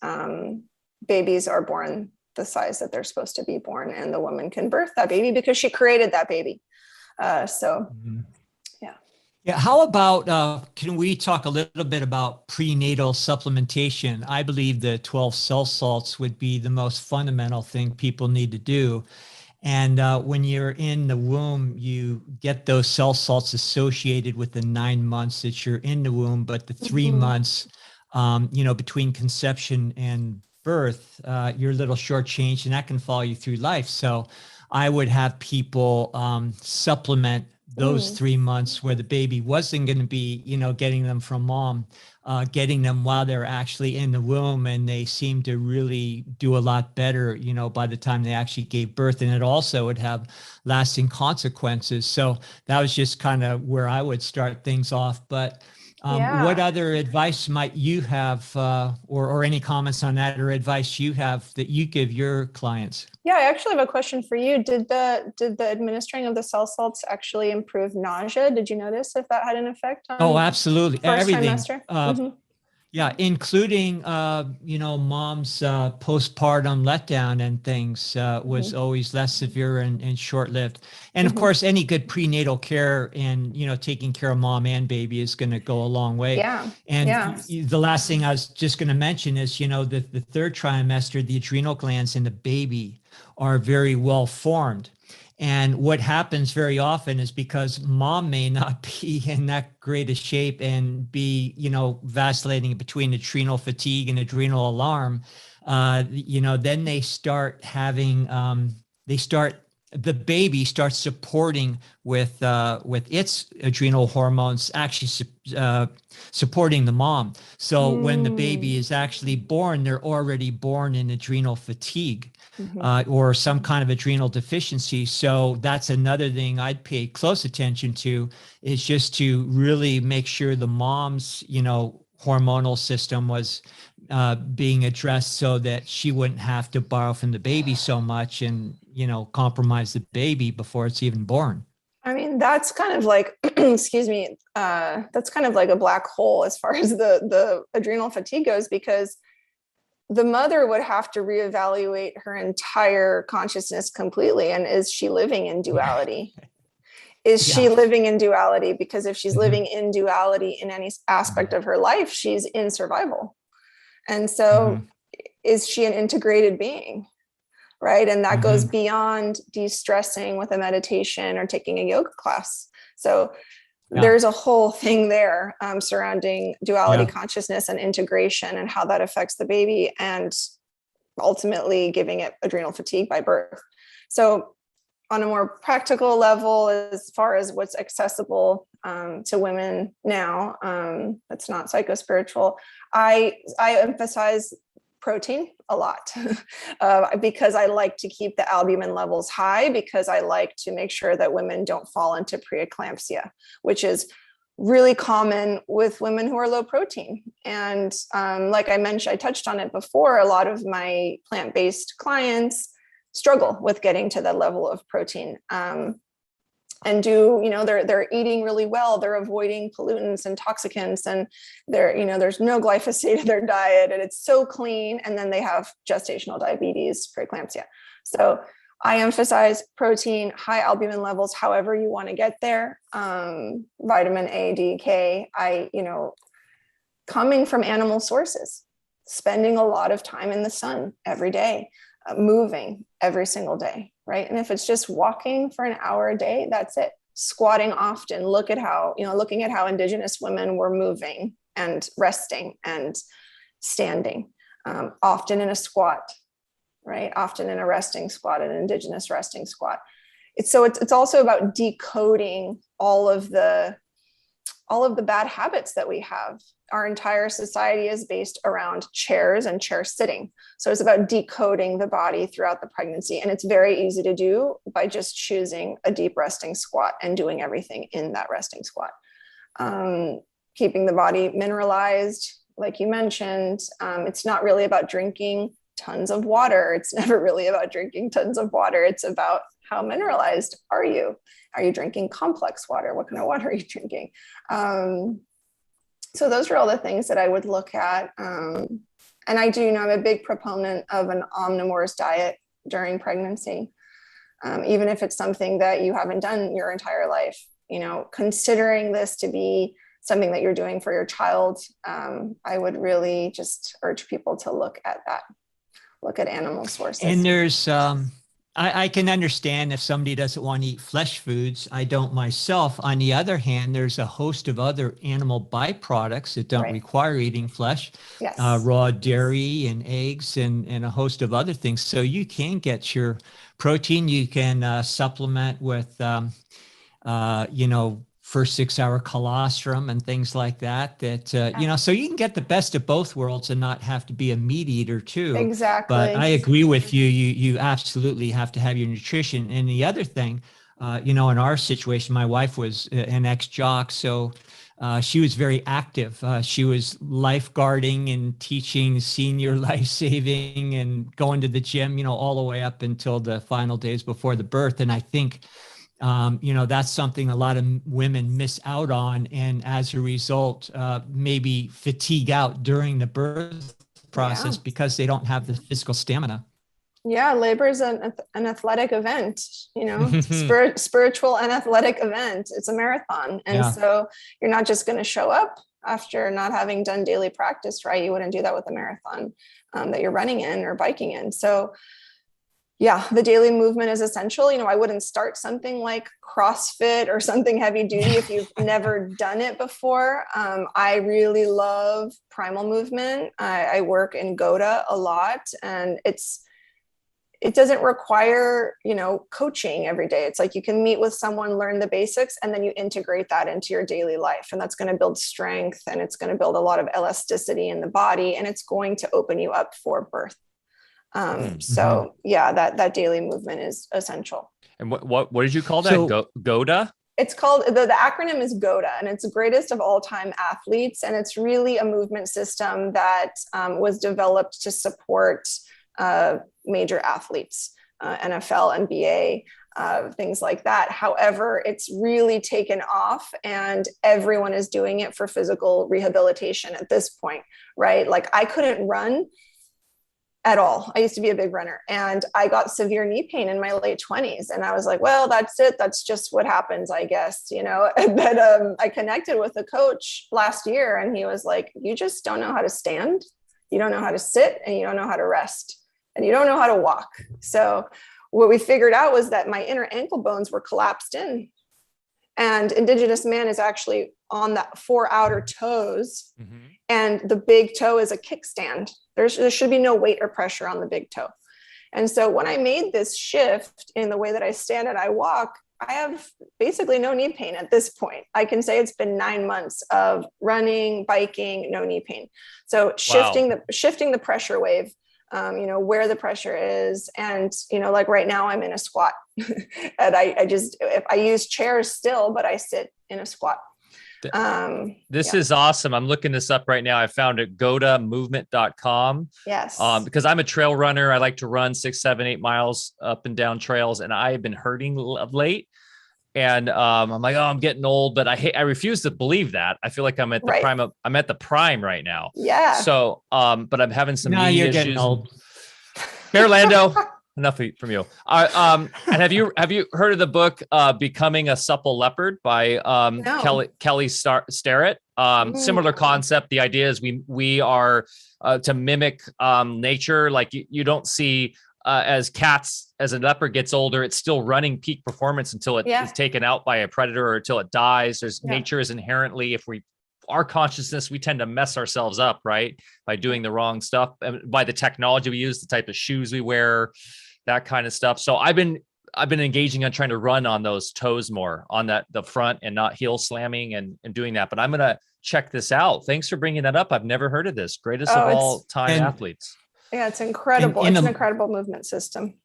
Babies are born the size that they're supposed to be born, and the woman can birth that baby because she created that baby. Yeah. How about, can we talk a little bit about prenatal supplementation? I believe the 12 cell salts would be the most fundamental thing people need to do. And when you're in the womb, you get those cell salts associated with the 9 months that you're in the womb, but the 3 months, between conception and birth, you're a little shortchanged, and that can follow you through life. So I would have people supplement those 3 months where the baby wasn't going to be, getting them from mom, getting them while they're actually in the womb. And they seem to really do a lot better, by the time they actually gave birth. And it also would have lasting consequences. So that was just kind of where I would start things off. But what other advice might you have, or any comments on that, or advice you have that you give your clients? Yeah, I actually have a question for you. Did the administering of the cell salts actually improve nausea? Did you notice if that had an effect on absolutely. first Everything. trimester? Yeah, including, mom's postpartum letdown and things was always less severe and short-lived. And of course, any good prenatal care and, taking care of mom and baby is going to go a long way. Yeah. And the last thing I was just going to mention is, the third trimester, the adrenal glands in the baby are very well formed. And what happens very often is because mom may not be in that great a shape and be, vacillating between adrenal fatigue and adrenal alarm, then they start having, the baby starts supporting with its adrenal hormones, actually supporting the mom. So when the baby is actually born, they're already born in adrenal fatigue. Or some kind of adrenal deficiency. So that's another thing I'd pay close attention to, is just to really make sure the mom's, hormonal system was being addressed so that she wouldn't have to borrow from the baby so much and, compromise the baby before it's even born. I mean, that's kind of like, excuse me, that's kind of like a black hole as far as the adrenal fatigue goes, because the mother would have to reevaluate her entire consciousness completely. And is she living in duality? Is she living in duality? Because if she's living in duality in any aspect of her life, she's in survival. And so is she an integrated being? Right. And that goes beyond de-stressing with a meditation or taking a yoga class. So there's a whole thing there surrounding duality consciousness and integration and how that affects the baby and ultimately giving it adrenal fatigue by birth. So on a more practical level, as far as what's accessible to women now, that's not psychospiritual, I emphasize protein a lot because I like to keep the albumin levels high, because I like to make sure that women don't fall into preeclampsia, which is really common with women who are low protein. And like I mentioned, I touched on it before, a lot of my plant-based clients struggle with getting to that level of protein. And they're eating really well, they're avoiding pollutants and toxicants, and there's no glyphosate in their diet, and it's so clean, and then they have gestational diabetes, preeclampsia. So I emphasize protein, high albumin levels, however you want to get there. Vitamin A, D, K, coming from animal sources, spending a lot of time in the sun every day, moving every single day, right? And if it's just walking for an hour a day, that's it. Squatting often, looking at how Indigenous women were moving and resting and standing, often in a squat, right? Often in a resting squat, an Indigenous resting squat. It's also about decoding all of the bad habits that we have. Our entire society is based around chairs and chair sitting. So it's about decoding the body throughout the pregnancy. And it's very easy to do by just choosing a deep resting squat and doing everything in that resting squat. Keeping the body mineralized, like you mentioned. It's not really about drinking tons of water. It's never really about drinking tons of water. It's about how mineralized are you? Are you drinking complex water? What kind of water are you drinking? So those are all the things that I would look at. And I do, I'm a big proponent of an omnivores diet during pregnancy. Even if it's something that you haven't done your entire life, considering this to be something that you're doing for your child, I would really just urge people to look at that, look at animal sources. And there's, I can understand if somebody doesn't want to eat flesh foods. I don't myself. On the other hand, there's a host of other animal byproducts that don't require eating flesh, raw dairy and eggs and a host of other things. So you can get your protein. You can supplement with, first 6 hour colostrum and things like that, so you can get the best of both worlds and not have to be a meat eater too. Exactly. But I agree with you. You absolutely have to have your nutrition. And the other thing, in our situation, my wife was an ex-jock. So she was very active. She was lifeguarding and teaching senior life saving and going to the gym, all the way up until the final days before the birth. And I think, that's something a lot of women miss out on. And as a result, maybe fatigue out during the birth process because they don't have the physical stamina. Yeah, labor is an athletic event, spiritual and athletic event. It's a marathon. And so you're not just going to show up after not having done daily practice, right? You wouldn't do that with a marathon that you're running in or biking in. So yeah, the daily movement is essential. I wouldn't start something like CrossFit or something heavy duty if you've never done it before. I really love primal movement. I work in Goda a lot, and it doesn't require, coaching every day. It's like you can meet with someone, learn the basics, and then you integrate that into your daily life. And that's going to build strength, and it's going to build a lot of elasticity in the body, and it's going to open you up for birth. So yeah, that daily movement is essential. And what did you call that? So, Goda? It's called, the acronym is Goda, and it's the greatest of all time athletes. And it's really a movement system that was developed to support major athletes, NFL, NBA, things like that. However, it's really taken off and everyone is doing it for physical rehabilitation at this point, right? Like I couldn't run at all. I used to be a big runner and I got severe knee pain in my late 20s. And I was like, well, that's it. That's just what happens, I guess, you know. And then I connected with a coach last year and he was like, you just don't know how to stand. You don't know how to sit and you don't know how to rest and you don't know how to walk. So what we figured out was that my inner ankle bones were collapsed in. And indigenous man is actually on the 4 outer toes. Mm-hmm. And the big toe is a kickstand. There should be no weight or pressure on the big toe. And so when I made this shift in the way that I stand and I walk, I have basically no knee pain at this point. I can say it's been 9 months of running, biking, no knee pain. So shifting the pressure wave, you know, where the pressure is. And, you know, like right now I'm in a squat and if I use chairs still, but I sit in a squat. This is awesome. I'm looking this up right now. I found it, godamovement.com. Yes. Because I'm a trail runner. I like to run 6, 7, 8 miles up and down trails. And I have been hurting late. And I'm like, oh, I'm getting old, but I refuse to believe that. I feel like I'm at the I'm at the prime right now. Yeah. So, but I'm having some knee you're issues. Getting old. Bear Lando. Enough from you. And have you heard of the book Becoming a Supple Leopard by No. Kelly Starrett? Similar concept. The idea is we are to mimic nature. Like you don't see as a leopard gets older, it's still running peak performance until it is taken out by a predator or until it dies. Nature is inherently, our consciousness, we tend to mess ourselves up, right? By doing the wrong stuff, by the technology we use, the type of shoes we wear, that kind of stuff. So I've been engaging on trying to run on those toes more on the front and not heel slamming and doing that. But I'm going to check this out. Thanks for bringing that up. I've never heard of this. Greatest of all time athletes. Yeah, it's incredible. It's an incredible movement system.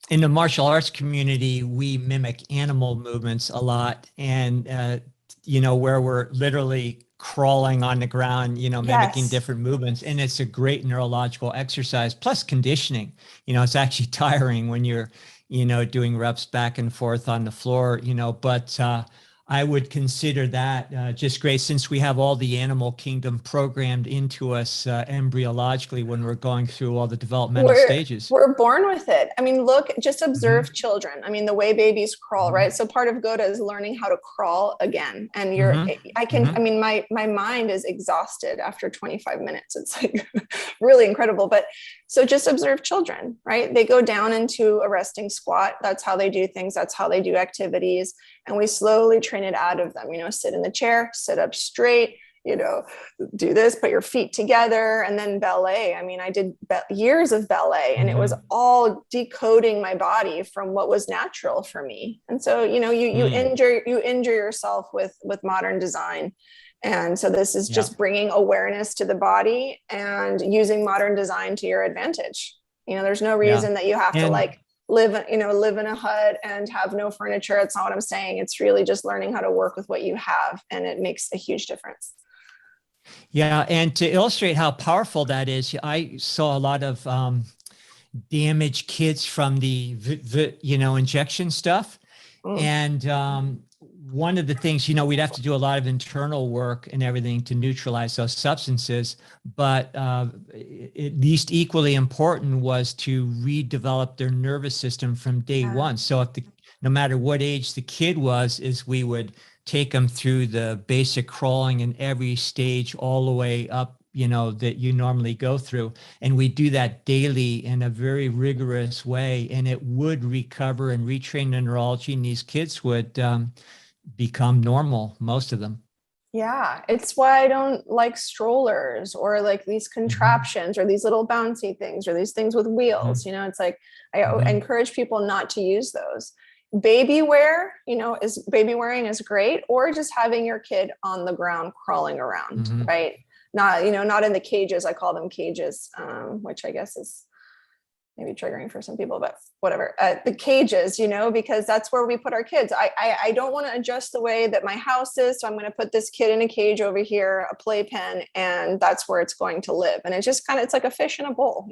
In the martial arts community, we mimic animal movements a lot. And, you know, where we're literally crawling on the ground, you know, mimicking different movements. And it's a great neurological exercise, plus conditioning. You know, it's actually tiring when you're, you know, doing reps back and forth on the floor, you know, but I would consider that just great, since we have all the animal kingdom programmed into us embryologically when we're going through all the developmental stages. We're born with it. I mean, look, just observe children. I mean, the way babies crawl, right? So part of Goda is learning how to crawl again. And I mean, my mind is exhausted after 25 minutes. It's like really incredible. But so just observe children, right? They go down into a resting squat. That's how they do things. That's how they do activities. And we slowly train it out of them, you know, sit in the chair, sit up straight, you know, do this, put your feet together, and then ballet. I mean, I did years of ballet and it was all decoding my body from what was natural for me. And so, you know, you injure yourself with modern design. And so this is just bringing awareness to the body and using modern design to your advantage. You know, there's no reason that you have to like live in a hut and have no furniture. It's not what I'm saying. It's really just learning how to work with what you have. And it makes a huge difference. Yeah. And to illustrate how powerful that is, I saw a lot of damaged kids from the you know, injection stuff. And one of the things, you know, we'd have to do a lot of internal work and everything to neutralize those substances, but at least equally important was to redevelop their nervous system from day one. So if no matter what age the kid was, is we would take them through the basic crawling in every stage all the way up, you know, that you normally go through. And we do that daily in a very rigorous way, and it would recover and retrain the neurology, and these kids would become normal, most of them. Yeah, it's why I don't like strollers or like these contraptions or these little bouncy things or these things with wheels. You know, it's like I encourage people not to use those. Baby wear, you know, baby wearing is great, or just having your kid on the ground crawling around, right? Not, you know, not in the cages. I call them cages, which I guess is maybe triggering for some people, but whatever, the cages, because that's where we put our kids. I don't want to adjust the way that my house is. So I'm going to put this kid in a cage over here, a playpen, and that's where it's going to live. And it's just it's like a fish in a bowl,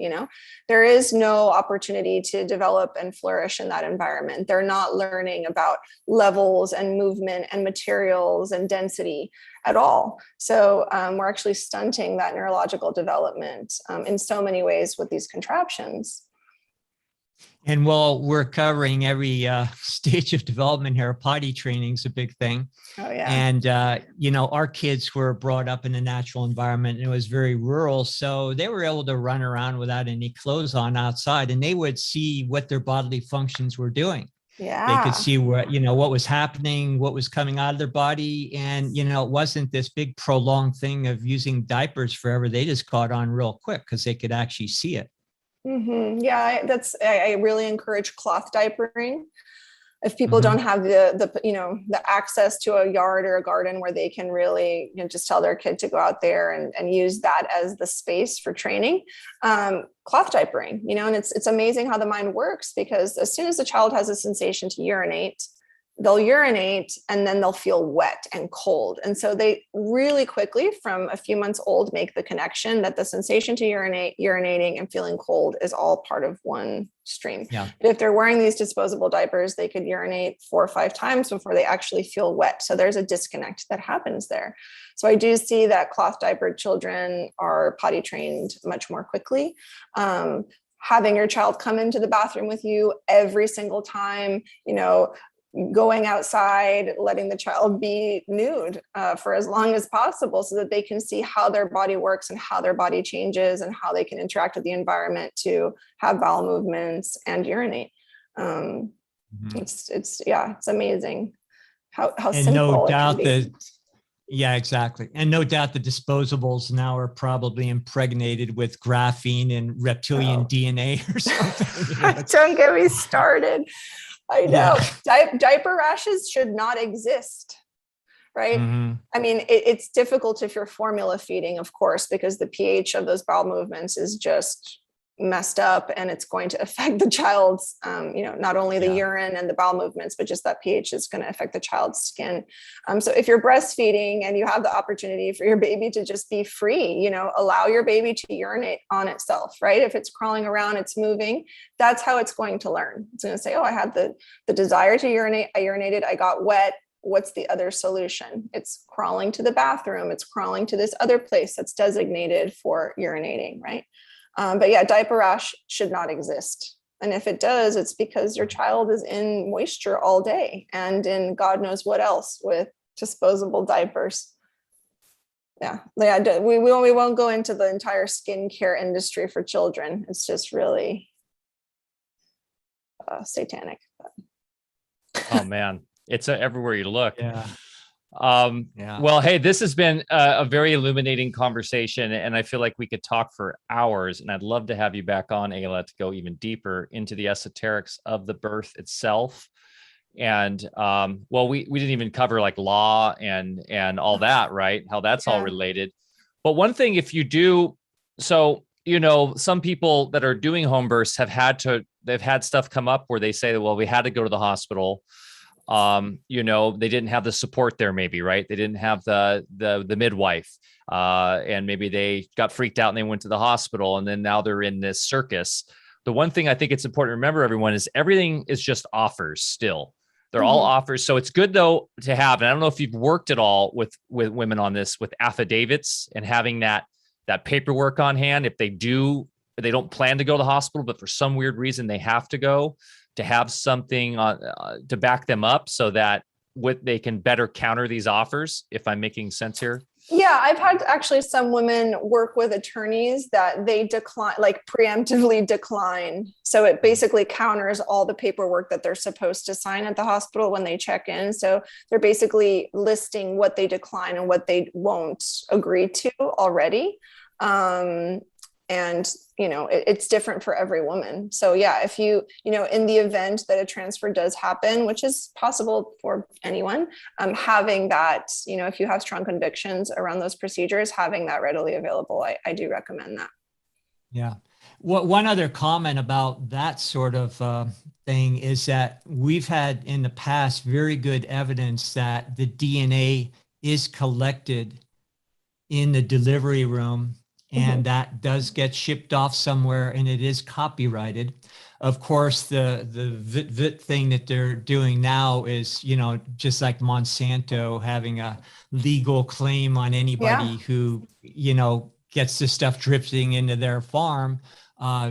there is no opportunity to develop and flourish in that environment. They're not learning about levels and movement and materials and density at all. So we're actually stunting that neurological development in so many ways with these contraptions. And while we're covering every stage of development here, potty training is a big thing. Oh, yeah. And, our kids were brought up in a natural environment and it was very rural. So they were able to run around without any clothes on outside, and they would see what their bodily functions were doing. Yeah. They could see what was happening, what was coming out of their body. And, it wasn't this big prolonged thing of using diapers forever. They just caught on real quick because they could actually see it. Mm-hmm. Yeah, I really encourage cloth diapering. If people don't have the access to a yard or a garden where they can really just tell their kid to go out there and use that as the space for training, cloth diapering, and it's amazing how the mind works, because as soon as the child has a sensation to urinate, they'll urinate and then they'll feel wet and cold. And so they really quickly, from a few months old, make the connection that the sensation to urinating and feeling cold is all part of one stream. Yeah. But if they're wearing these disposable diapers, they could urinate 4 or 5 times before they actually feel wet. So there's a disconnect that happens there. So I do see that cloth diapered children are potty trained much more quickly. Having your child come into the bathroom with you every single time, going outside, letting the child be nude for as long as possible so that they can see how their body works and how their body changes and how they can interact with the environment to have bowel movements and urinate. It's amazing how and simple no it doubt can be. that, yeah, exactly. And no doubt the disposables now are probably impregnated with graphene and reptilian DNA or something. Don't get me started. I know. Diaper rashes should not exist, right? Mm-hmm. I mean, it's difficult if you're formula feeding, of course, because the pH of those bowel movements is just messed up, and it's going to affect the child's, not only the urine and the bowel movements, but just that pH is going to affect the child's skin. So if you're breastfeeding and you have the opportunity for your baby to just be free, allow your baby to urinate on itself, right? If it's crawling around, it's moving, that's how it's going to learn. It's going to say, oh, I had the desire to urinate. I urinated, I got wet. What's the other solution? It's crawling to the bathroom. It's crawling to this other place that's designated for urinating, right? But yeah, diaper rash should not exist. And if it does, it's because your child is in moisture all day and in God knows what else with disposable diapers. Yeah, we won't go into the entire skincare industry for children. It's just really satanic. Oh man, it's everywhere you look. Yeah. Well, hey, this has been a very illuminating conversation, and I feel like we could talk for hours, and I'd love to have you back on, Eyla, to go even deeper into the esoterics of the birth itself. And we didn't even cover like law and all that, right? How that's all related. But one thing, if you do, so some people that are doing home births they've had stuff come up where they say, well, we had to go to the hospital. They didn't have the support there, maybe, right? They didn't have the midwife, and maybe they got freaked out and they went to the hospital, and then now they're in this circus. The one thing I think it's important to remember, everyone, is everything is just offers still. They're all offers. So it's good though to have, and I don't know if you've worked at all with women on this, with affidavits and having that paperwork on hand. If they don't plan to go to the hospital, but for some weird reason they have to go, to have something to back them up so that they can better counter these offers, if I'm making sense here. Yeah, I've had actually some women work with attorneys that they decline, like preemptively decline. So it basically counters all the paperwork that they're supposed to sign at the hospital when they check in. So they're basically listing what they decline and what they won't agree to already. And, it's different for every woman. So yeah, if you in the event that a transfer does happen, which is possible for anyone, having that, if you have strong convictions around those procedures, having that readily available, I do recommend that. Yeah. One other comment about that sort of thing is that we've had in the past very good evidence that the DNA is collected in the delivery room, and that does get shipped off somewhere, and it is copyrighted. Of course, the VIT thing that they're doing now is, you know, just like Monsanto having a legal claim on anybody who, you know, gets this stuff drifting into their farm.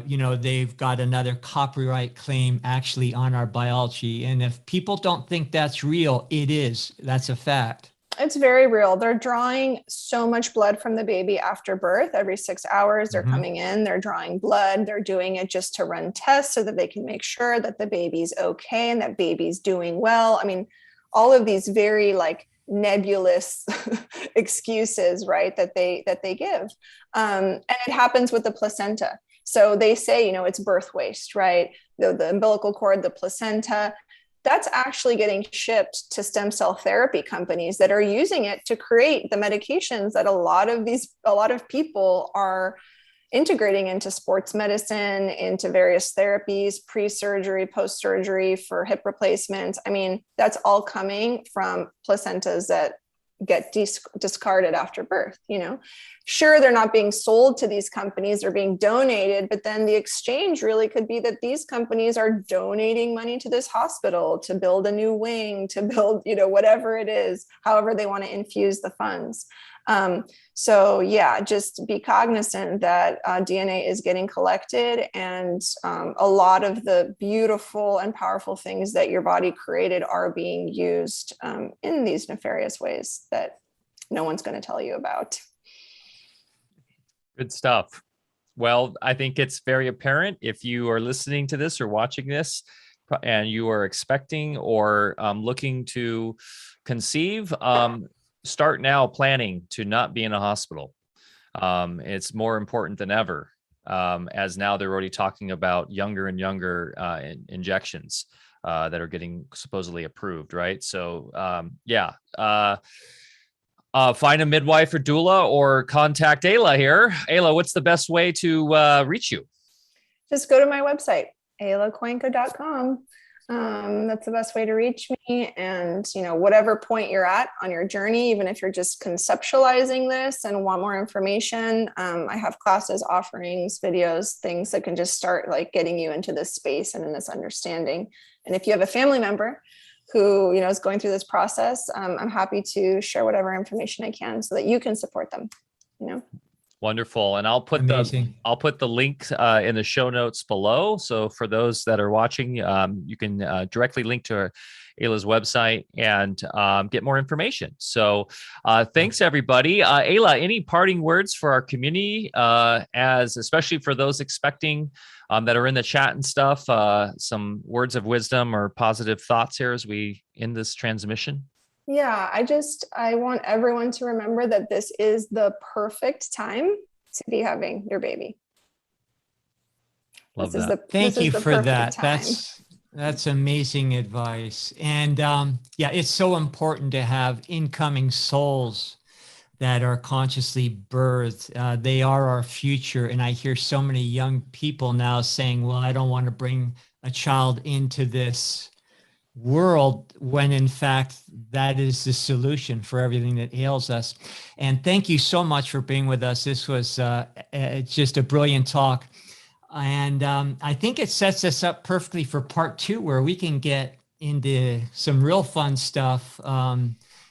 You know, they've got another copyright claim actually on our biology. And if people don't think that's real, it is. That's a fact. It's very real. They're drawing so much blood from the baby after birth. Every 6 hours, they're coming in, they're drawing blood. They're doing it just to run tests so that they can make sure that the baby's okay and that baby's doing well. I mean, all of these very like nebulous excuses, right, that they give. And it happens with the placenta. So they say, you know, it's birth waste, right? The umbilical cord, the placenta, that's actually getting shipped to stem cell therapy companies that are using it to create the medications that a lot of people are integrating into sports medicine, into various therapies, pre-surgery, post-surgery for hip replacements. I mean, that's all coming from placentas that get discarded after birth, you know. Sure, they're not being sold to these companies, they're being donated, but then the exchange really could be that these companies are donating money to this hospital to build a new wing, to build, you know, whatever it is, however they want to infuse the funds. So yeah, just be cognizant that DNA is getting collected, and a lot of the beautiful and powerful things that your body created are being used in these nefarious ways that no one's going to tell you about. Good stuff. Well, I think it's very apparent if you are listening to this or watching this and you are expecting or looking to conceive, start now planning to not be in a hospital. It's more important than ever, as now they're already talking about younger and younger injections that are getting supposedly approved, right? So find a midwife or doula or contact Eyla here. Eyla, what's the best way to reach you? Just go to my website, eylacuenca.com. That's the best way to reach me. And, you know, whatever point you're at on your journey, even if you're just conceptualizing this and want more information, I have classes, offerings, videos, things that can just start like getting you into this space and in this understanding. And if you have a family member who, you know, is going through this process, I'm happy to share whatever information I can so that you can support them, you know. Wonderful. And I'll put the link in the show notes below. So for those that are watching, you can directly link to Eyla's website and get more information. So thanks, everybody. Eyla, any parting words for our community, as especially for those expecting that are in the chat and stuff, some words of wisdom or positive thoughts here as we end this transmission? Yeah, I want everyone to remember that this is the perfect time to be having your baby. Love that. Thank you for that. That's amazing advice. And yeah, it's so important to have incoming souls that are consciously birthed. They are our future. And I hear so many young people now saying, well, I don't want to bring a child into this world, when in fact that is the solution for everything that ails us. And thank you so much for being with us. This was just a brilliant talk, and I think it sets us up perfectly for part 2, where we can get into some real fun stuff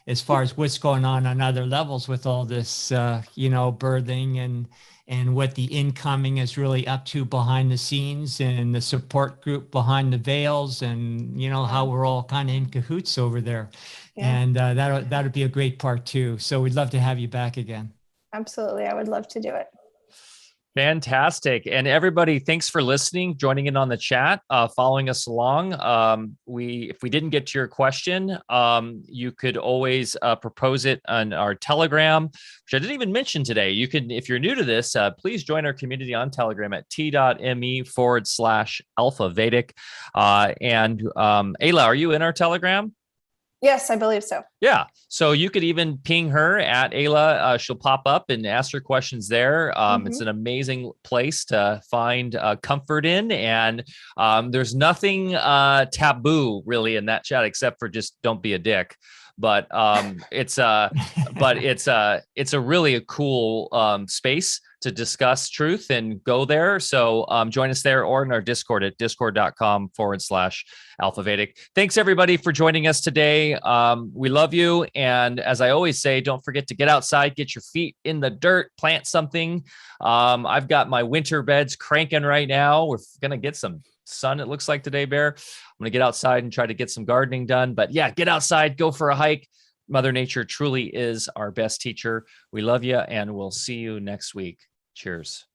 as far as what's going on other levels with all this birthing and what the incoming is really up to behind the scenes, and the support group behind the veils, and, you know, how we're all kind of in cahoots over there. Yeah. And that'll be a great part 2. So we'd love to have you back again. Absolutely. I would love to do it. Fantastic. And everybody, thanks for listening, joining in on the chat, following us along. If we didn't get to your question, you could always propose it on our Telegram, which I didn't even mention today. You can, if you're new to this, please join our community on Telegram at t.me/Alfa Vedic. And Eyla, are you in our Telegram? Yes, I believe so. Yeah. So you could even ping her at Eyla. She'll pop up and ask her questions there. It's an amazing place to find comfort in. And there's nothing taboo really in that chat, except for just don't be a dick. But it's a really a cool space to discuss truth and go there. So join us there or in our Discord at discord.com/Alfa Vedic. Thanks everybody for joining us today. We love you. And as I always say, don't forget to get outside, get your feet in the dirt, plant something. I've got my winter beds cranking right now. We're going to get some sun, it looks like today, Bear. I'm going to get outside and try to get some gardening done. But yeah, get outside, go for a hike. Mother Nature truly is our best teacher. We love you, and we'll see you next week. Cheers.